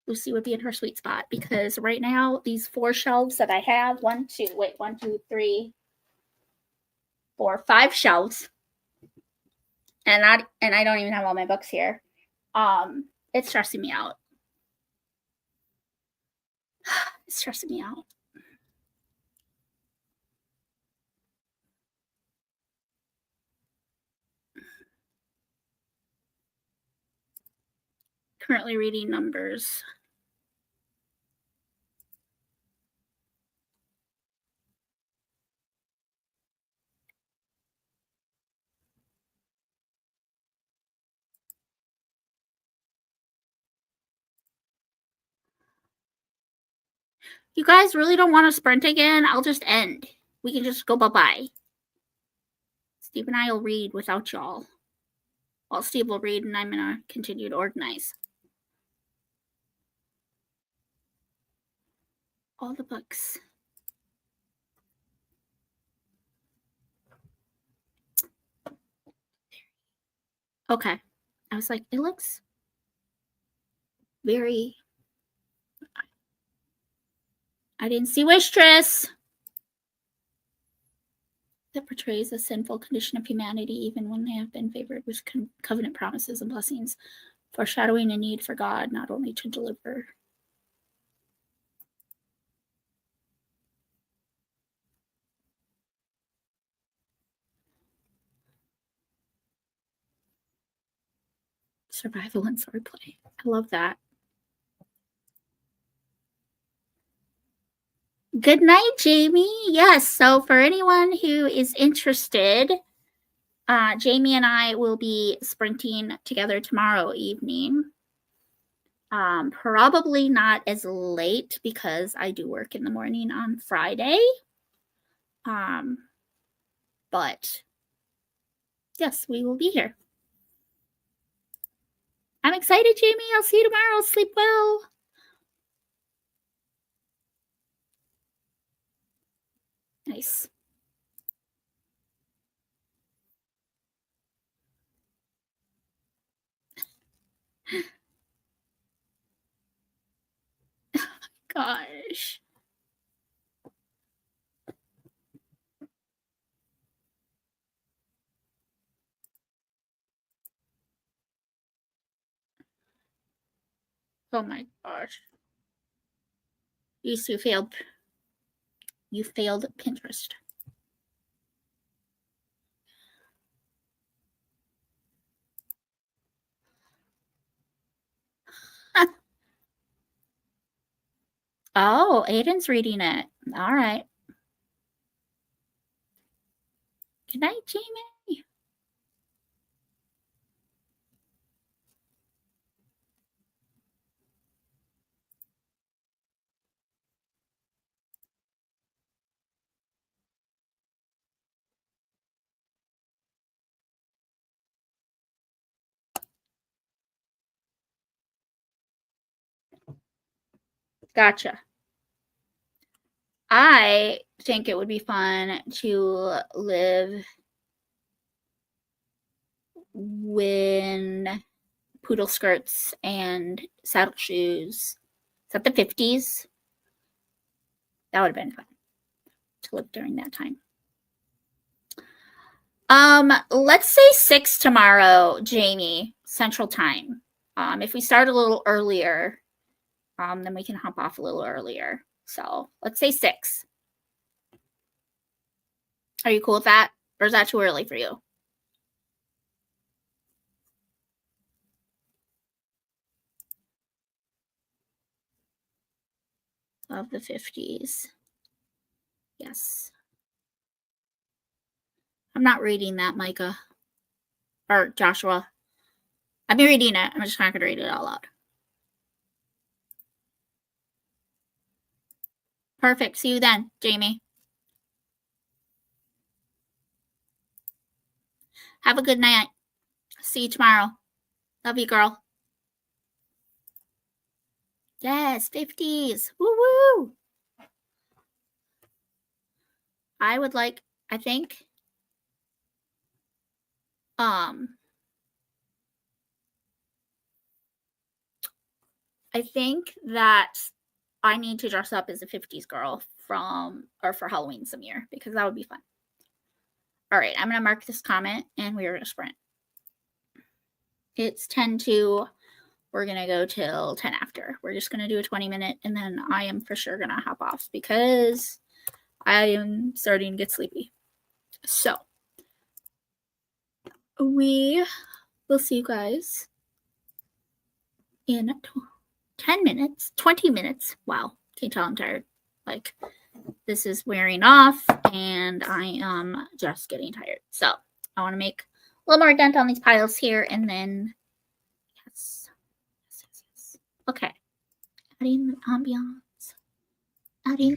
Lucy would be in her sweet spot because right now, these 4 shelves that I have, 1, 2, 3, 4, 5 shelves. And I don't even have all my books here. It's stressing me out. It's stressing me out. Currently reading Numbers. You guys really don't want to sprint again? I'll just end. We can just go bye-bye. Steve and I will read without y'all. Well, Steve will read and I'm going to continue to organize. All the books. Okay. I was like, it looks very... I didn't see Wistress. That portrays a sinful condition of humanity, even when they have been favored with covenant promises and blessings, foreshadowing a need for God not only to deliver. Survival and swordplay. I love that. Good night, Jamie. Yes, so for anyone who is interested, Jamie and I will be sprinting together tomorrow evening. Probably not as late because I do work in the morning on Friday. But yes, we will be here. I'm excited, Jamie. I'll see you tomorrow. Sleep well. Nice. Gosh. Oh my gosh. You failed. You failed Pinterest. Oh, Aiden's reading it. All right. Good night, Jamie. Gotcha. I think it would be fun to live when poodle skirts and saddle shoes. Is that the 50s? That would have been fun to live during that time. Let's say 6 tomorrow, Jamie, Central Time. If we start a little earlier, then we can hop off a little earlier. So let's say 6. Are you cool with that? Or is that too early for you? Of the 50s. Yes. I'm not reading that, Micah. Or Joshua. I'm reading it. I'm just not going to read it out loud. Perfect. See you then, Jamie. Have a good night. See you tomorrow. Love you, girl. Yes, 50s. Woo-woo. I think that I need to dress up as a 50s girl for Halloween some year because that would be fun. All right, I'm going to mark this comment and we're going to sprint. It's 10:02. We're going to go till 10 after. We're just going to do a 20-minute and then I am for sure going to hop off because I am starting to get sleepy. So we will see you guys in 10 minutes, 20 minutes. Wow. Can't tell I'm tired. Like, this is wearing off and I am just getting tired. So I want to make a little more dent on these piles here and then, yes. Okay. Adding the ambiance. Adding.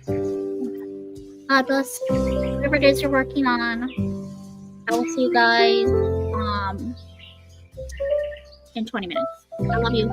God bless whatever it is you're working on. I will see you guys in 20 minutes. I love you.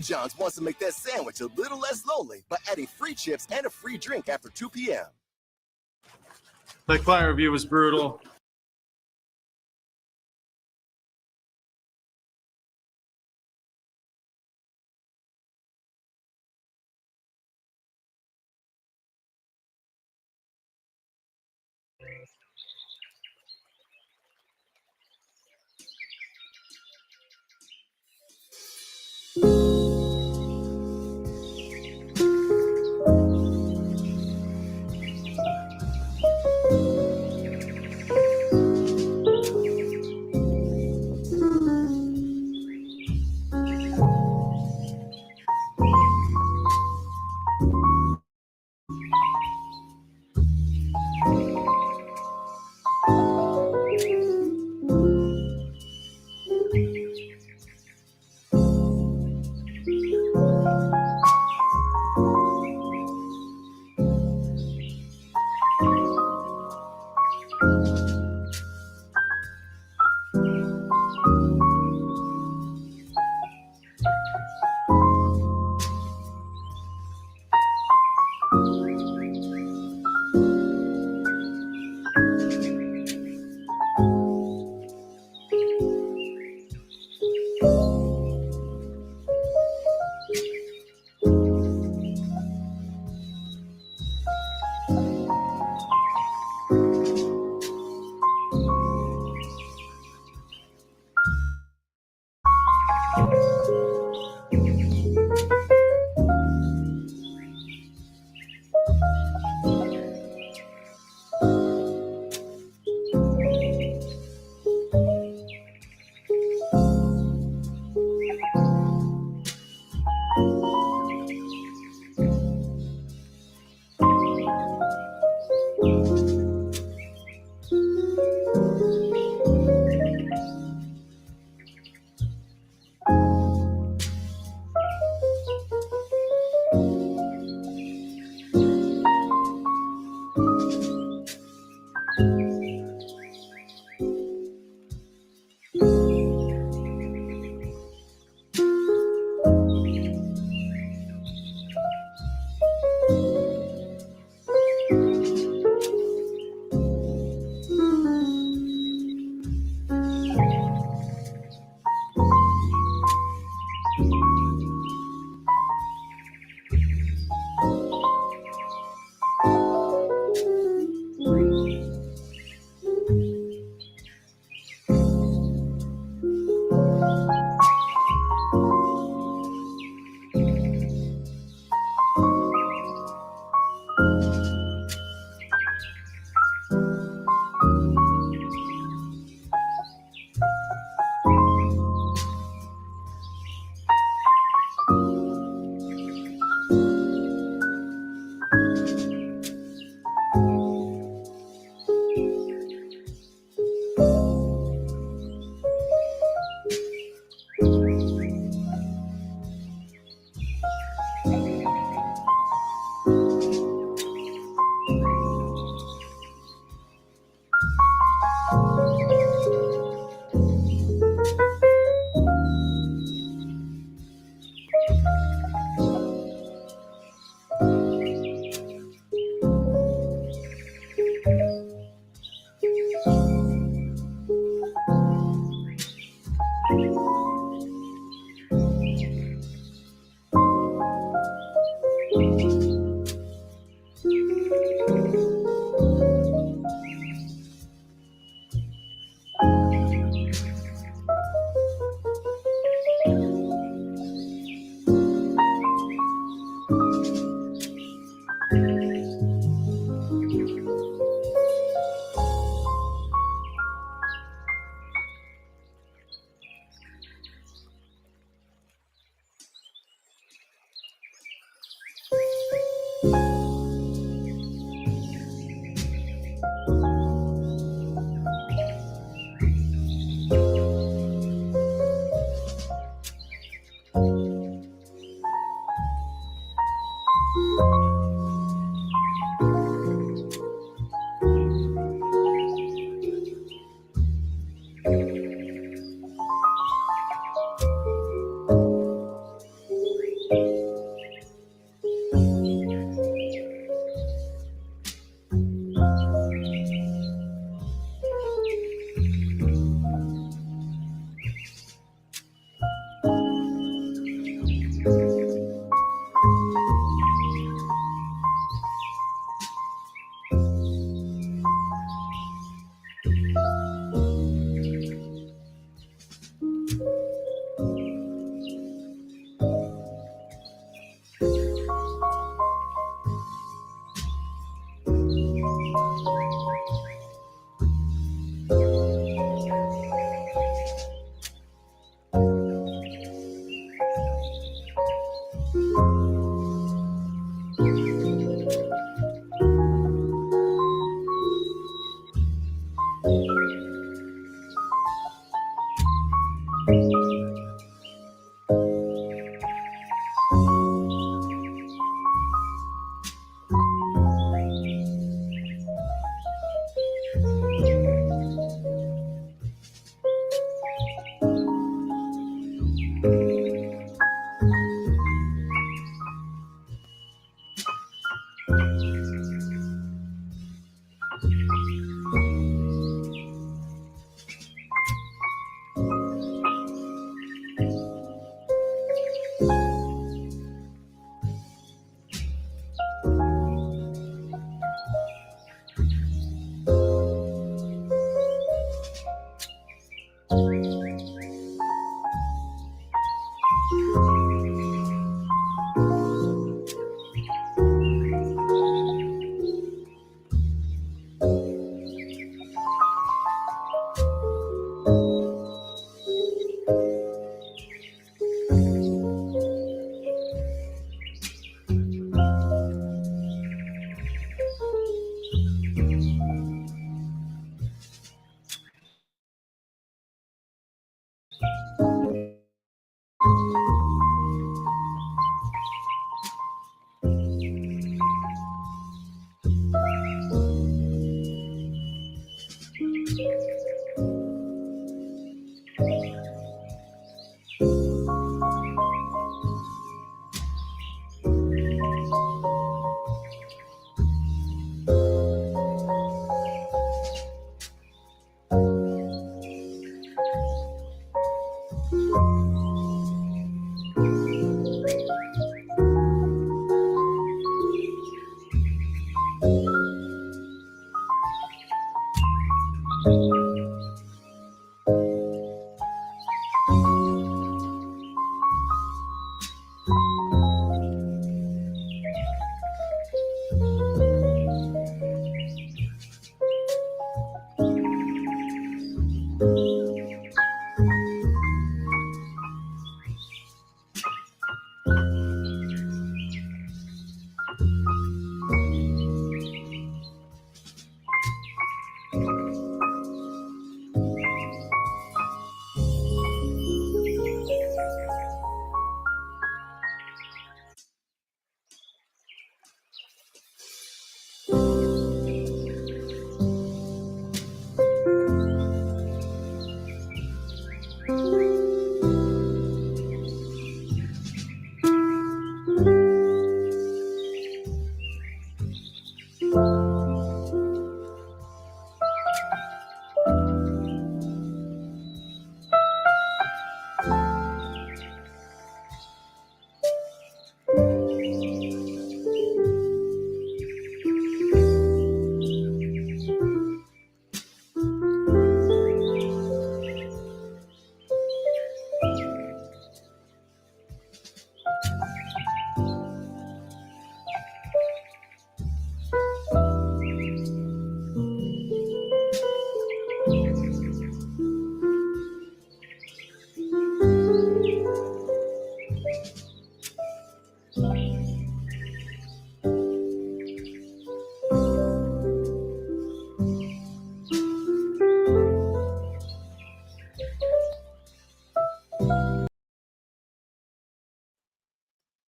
John's wants to make that sandwich a little less lonely by adding free chips and a free drink after 2 p.m. That client review was brutal.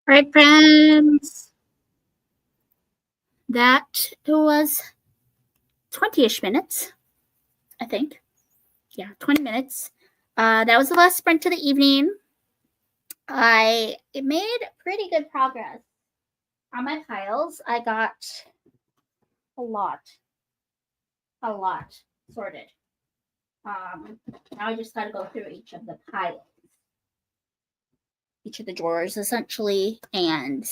All right, friends. That was 20-ish minutes, I think. Yeah, 20 minutes. That was the last sprint of the evening. It made pretty good progress on my piles. I got a lot sorted. Now I just got to go through each of the piles, each of the drawers essentially, and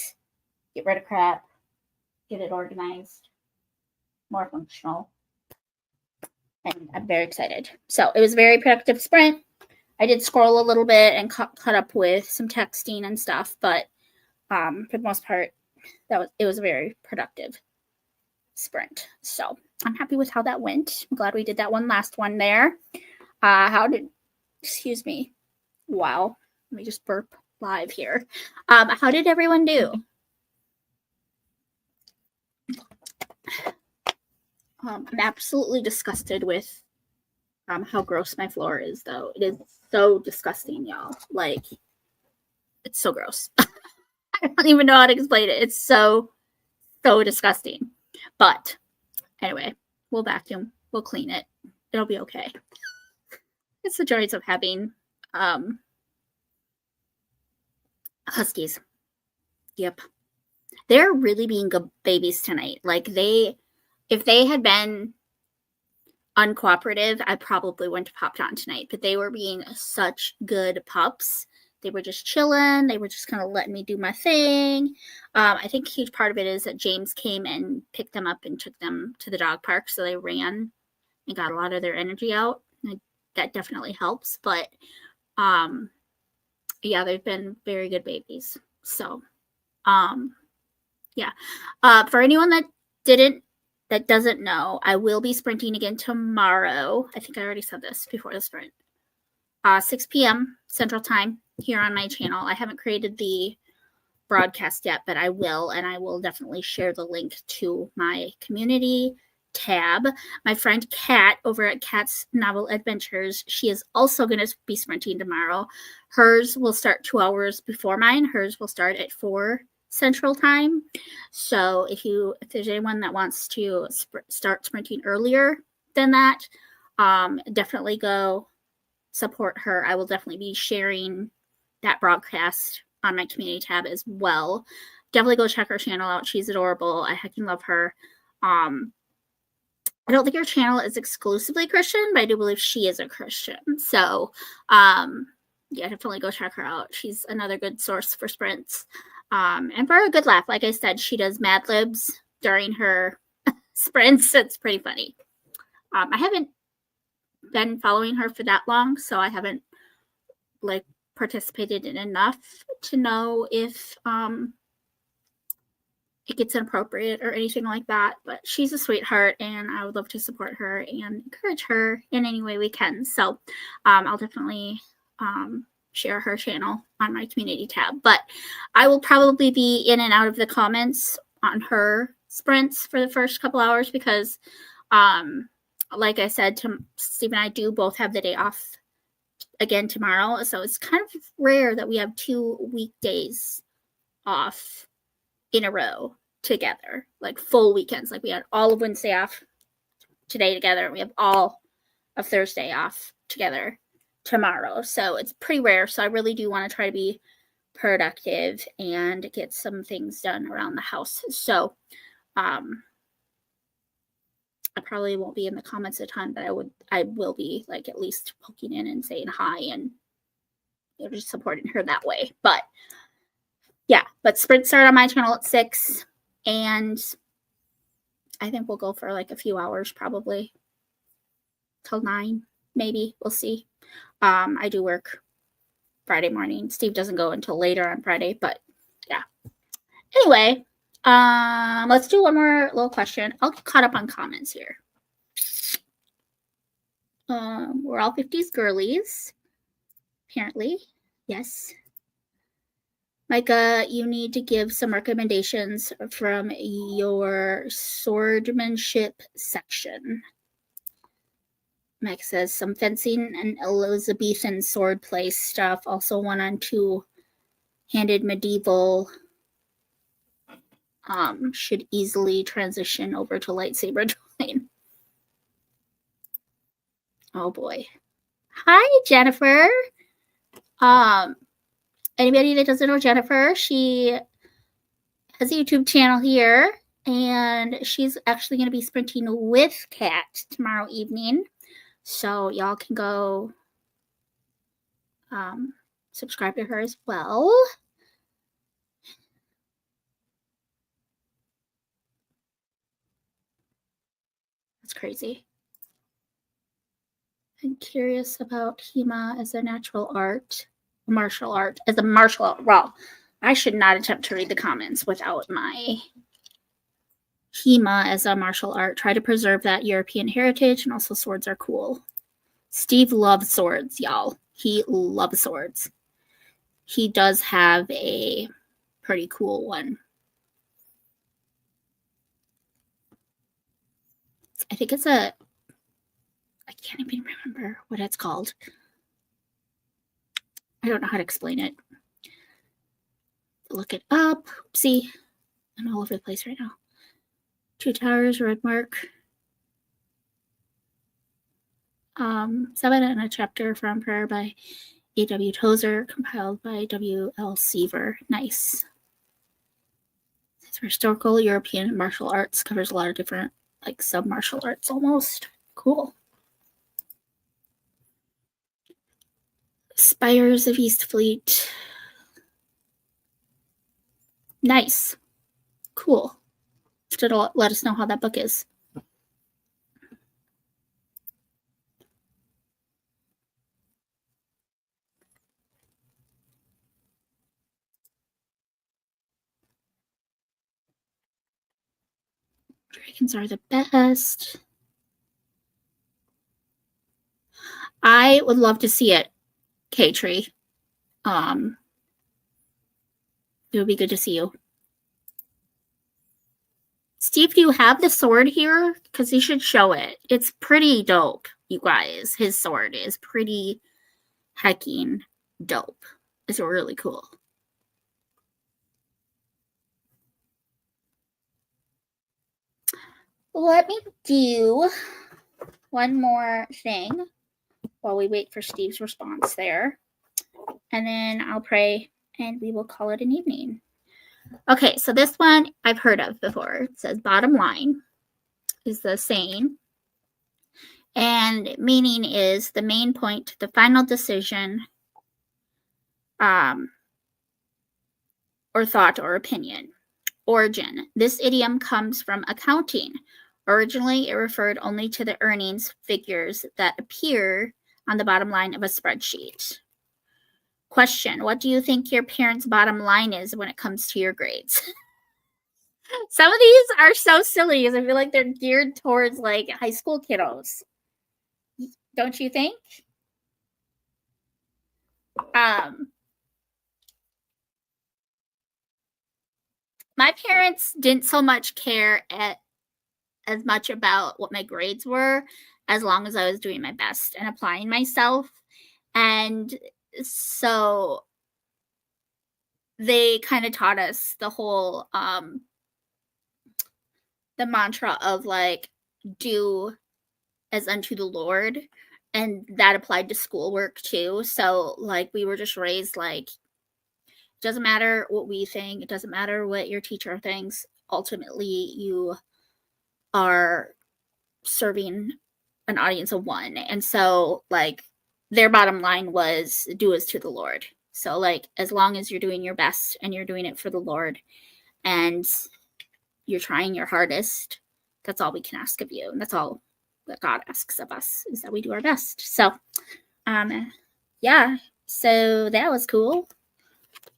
get rid of crap, get it organized, more functional. And I'm very excited. So it was a very productive sprint. I did scroll a little bit and caught up with some texting and stuff, but for the most part, it was a very productive sprint. So I'm happy with how that went. I'm glad we did that last one there. Excuse me. Wow. Let me just burp live here. How did everyone do? I'm absolutely disgusted with how gross my floor is, though. It is so disgusting, y'all. Like, it's so gross. I don't even know how to explain it. It's so disgusting. But anyway, we'll vacuum. We'll clean it. It'll be okay. It's the joys of having huskies. Yep. They're really being good babies tonight. Like, if they had been uncooperative, I probably wouldn't have popped on tonight. But they were being such good pups. They were just chilling. They were just kind of letting me do my thing. I think a huge part of it is that James came and picked them up and took them to the dog park. So they ran and got a lot of their energy out. And that definitely helps. But yeah, they've been very good babies. So yeah. For anyone that doesn't know, I will be sprinting again tomorrow. I think I already said this before the sprint. 6 p.m. Central Time here on my channel. I haven't created the broadcast yet, but I will, and I will definitely share the link to my community tab. My friend Kat over at Kat's Novel Adventures, she is also going to be sprinting tomorrow. Hers will start 2 hours before mine. Hers will start at 4 Central Time. So if there's anyone that wants to start sprinting earlier than that, definitely go support her. I will definitely be sharing that broadcast on my community tab as well. Definitely go check her channel out. She's adorable. I heckin' love her. I don't think her channel is exclusively Christian, but I do believe she is a Christian. So yeah, definitely go check her out. She's another good source for sprints. And for a good laugh, like I said, she does Mad Libs during her sprints. It's pretty funny. I haven't been following her for that long, so I haven't participated in enough to know if it gets inappropriate or anything like that. But she's a sweetheart, and I would love to support her and encourage her in any way we can. So I'll definitely share her channel on my community tab. But I will probably be in and out of the comments on her sprints for the first couple hours because like I said, Steve and I do both have the day off again tomorrow. So it's kind of rare that we have 2 weekdays off in a row together, like full weekends. Like we had all of Wednesday off today together. We have all of Thursday off together tomorrow. So it's pretty rare. So I really do want to try to be productive and get some things done around the house. So I probably won't be in the comments a ton, but I will be at least poking in and saying hi and just supporting her that way. But yeah, but sprint start on my channel at 6, and I think we'll go for a few hours, probably till 9, maybe. We'll see. I do work Friday morning. Steve doesn't go until later on Friday, but yeah. Anyway. Let's do one more little question. I'll get caught up on comments here. We're all 50s girlies. Apparently. Yes. Micah, you need to give some recommendations from your swordmanship section. Mike says some fencing and Elizabethan swordplay stuff. Also 1 on 2-handed medieval. Should easily transition over to lightsaber drawing. Oh boy. Hi, Jennifer. Anybody that doesn't know Jennifer, she has a YouTube channel here, and she's actually going to be sprinting with Kat tomorrow evening. So y'all can go subscribe to her as well. It's crazy. I'm curious about HEMA as a natural art, martial art, as a martial art. Well, I should not attempt to read the comments without my HEMA as a martial art. Try to preserve that European heritage, and also swords are cool. Steve loves swords, y'all. He loves swords. He does have a pretty cool one. I think it's a, I can't even remember what it's called. I don't know how to explain it. Look it up. See, I'm all over the place right now. Two Towers, Red Mark. 7 and a chapter from Prayer by A.W. Tozer, compiled by W.L. Seaver. Nice. It's historical European martial arts, covers a lot of different, like, sub-martial arts almost. Cool. Spires of East Fleet. Nice. Cool. It'll let us know how that book is. Dragons are the best. I would love to see it, K-Tree. It would be good to see you. Steve, do you have the sword here? Because he should show it. It's pretty dope, you guys. His sword is pretty hecking dope. It's really cool. Let me do one more thing while we wait for Steve's response there. And then I'll pray and we will call it an evening. Okay, so this one I've heard of before. It says bottom line is the saying. And meaning is the main point, the final decision, or thought or opinion. Origin. This idiom comes from accounting. Originally, it referred only to the earnings figures that appear on the bottom line of a spreadsheet. Question. What do you think your parents' bottom line is when it comes to your grades? Some of these are so silly because I feel like they're geared towards like high school kiddos. Don't you think? My parents didn't so much care as much about what my grades were as long as I was doing my best and applying myself. And so they kind of taught us the whole the mantra of like do as unto the Lord, and that applied to schoolwork too. So like we were just raised like it doesn't matter what we think, it doesn't matter what your teacher thinks, ultimately you are serving an audience of one. And so like their bottom line was do as to the Lord. So like as long as you're doing your best and you're doing it for the Lord and you're trying your hardest, that's all we can ask of you. And that's all that God asks of us, is that we do our best. So yeah, so that was cool.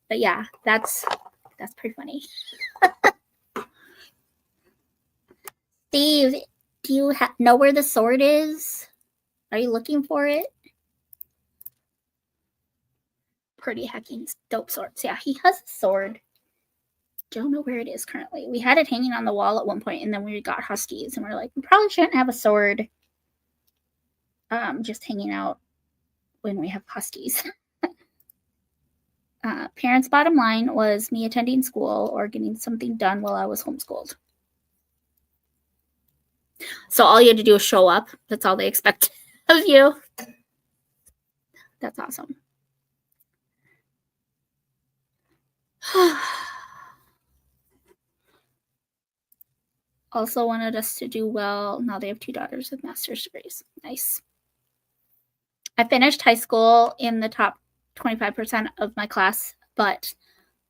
But yeah, that's pretty funny. Steve, do you know where the sword is? Are you looking for it? Pretty hecking dope swords. Yeah, he has a sword. Don't know where it is currently. We had it hanging on the wall at one point, and then we got huskies, and we're like, we probably shouldn't have a sword just hanging out when we have huskies. Parents' bottom line was me attending school or getting something done while I was homeschooled. So all you had to do is show up. That's all they expect of you. That's awesome. Also wanted us to do well. Now they have 2 daughters with master's degrees. Nice. I finished high school in the top 25% of my class, but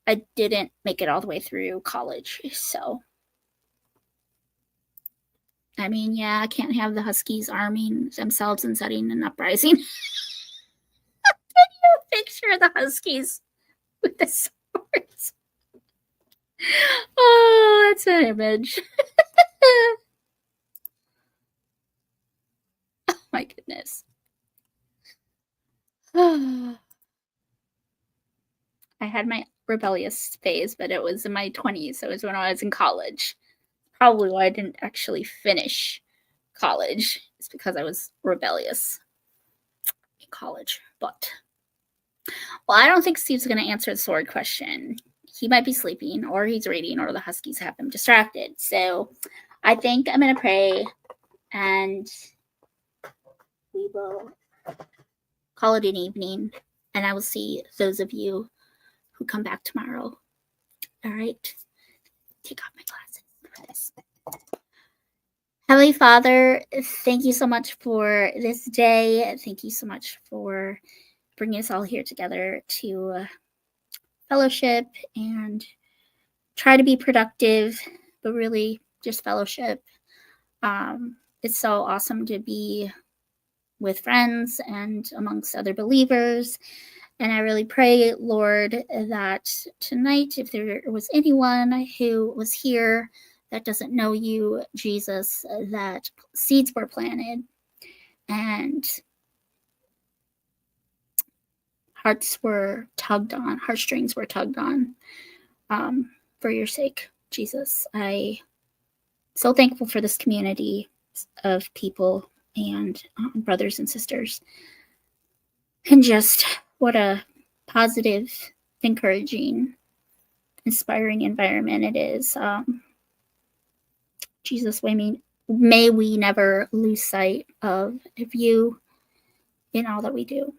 I didn't make it all the way through college. So I mean, yeah, I can't have the Huskies arming themselves and setting an uprising. Picture of the Huskies with the swords. Oh, that's an image. Oh my goodness. I had my rebellious phase, but it was in my 20s. So it was when I was in college. Probably why I didn't actually finish college. It's because I was rebellious in college. But, well, I don't think Steve's going to answer the sword question. He might be sleeping, or he's reading, or the Huskies have him distracted. So I think I'm going to pray, and we will call it an evening. And I will see those of you who come back tomorrow. All right. Take off my glasses for this. Heavenly Father, thank you so much for this day. Thank you so much for bringing us all here together to fellowship and try to be productive, but really just fellowship. It's so awesome to be with friends and amongst other believers. And I really pray, Lord, that tonight, if there was anyone who was here that doesn't know you, Jesus, that seeds were planted and heartstrings were tugged on for your sake, Jesus. I'm so thankful for this community of people and brothers and sisters. And just what a positive, encouraging, inspiring environment it is. Jesus, may we never lose sight of you in all that we do.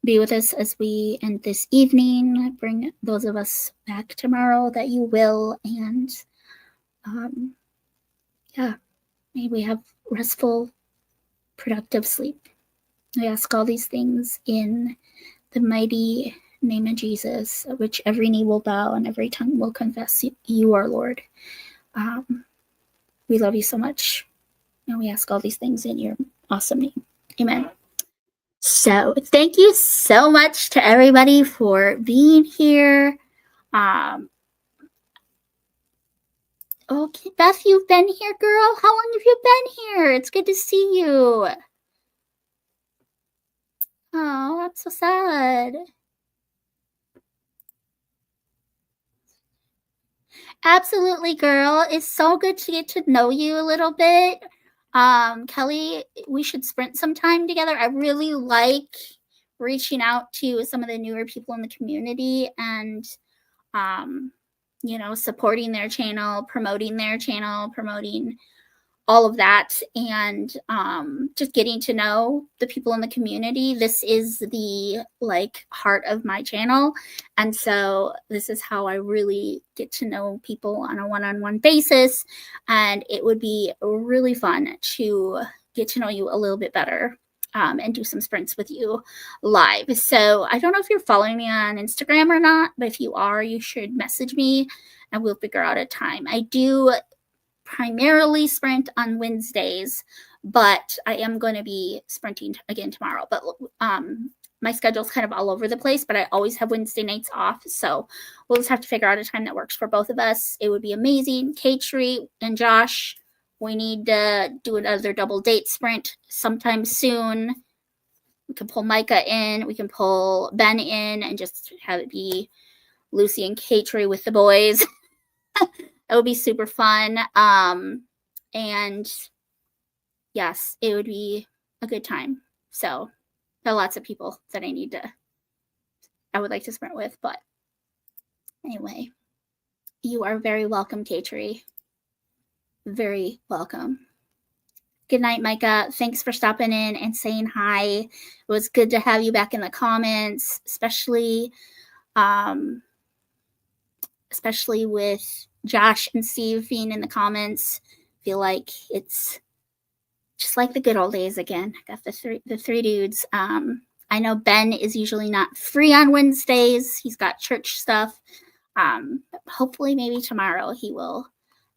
Be with us as we end this evening. Bring those of us back tomorrow that you will. And may we have restful, productive sleep. I ask all these things in the mighty name of Jesus, at which every knee will bow and every tongue will confess you are Lord. We love you so much. And we ask all these things in your awesome name. Amen. So thank you so much to everybody for being here. Okay, Beth, you've been here, girl. How long have you been here? It's good to see you. Oh, that's so sad. Absolutely, girl. It's so good to get to know you a little bit. Kelly, we should sprint some time together. I really like reaching out to some of the newer people in the community and, supporting their channel, promoting all of that, and just getting to know the people in the community. This is the heart of my channel, and so this is how I really get to know people on a one-on-one basis, and it would be really fun to get to know you a little bit better and do some sprints with you live. So I don't know if you're following me on Instagram or not, but if you are, you should message me and we'll figure out a time. I do primarily sprint on Wednesdays, but I am going to be sprinting again tomorrow. But my schedule's kind of all over the place, but I always have Wednesday nights off. So we'll just have to figure out a time that works for both of us. It would be amazing. Katri and Josh, we need to do another double date sprint sometime soon. We can pull Micah in. We can pull Ben in and just have it be Lucy and Katri with the boys. It would be super fun. And yes, it would be a good time. So there are lots of people that I would like to sprint with. But anyway, you are very welcome, Katri. Very welcome. Good night, Micah. Thanks for stopping in and saying hi. It was good to have you back in the comments, especially with Josh and Steve being in the comments. I feel like it's just like the good old days again. I got the three dudes. I know Ben is usually not free on Wednesdays. He's got church stuff. Hopefully maybe tomorrow he will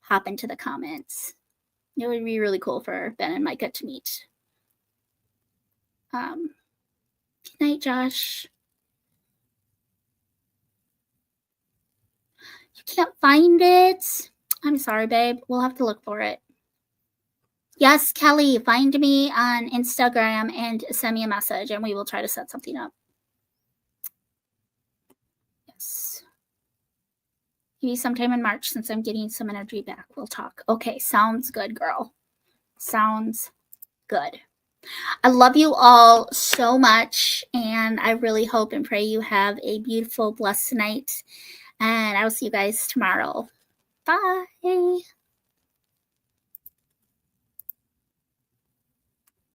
hop into the comments. It would be really cool for Ben and Micah to meet. Good night, Josh. You can't find it? I'm sorry, babe. We'll have to look for it. Yes, Kelly, find me on Instagram and send me a message and we will try to set something up. Yes. Maybe sometime in March since I'm getting some energy back. We'll talk. Okay, sounds good, girl. Sounds good. I love you all so much, and I really hope and pray you have a beautiful, blessed night. And I will see you guys tomorrow. Bye.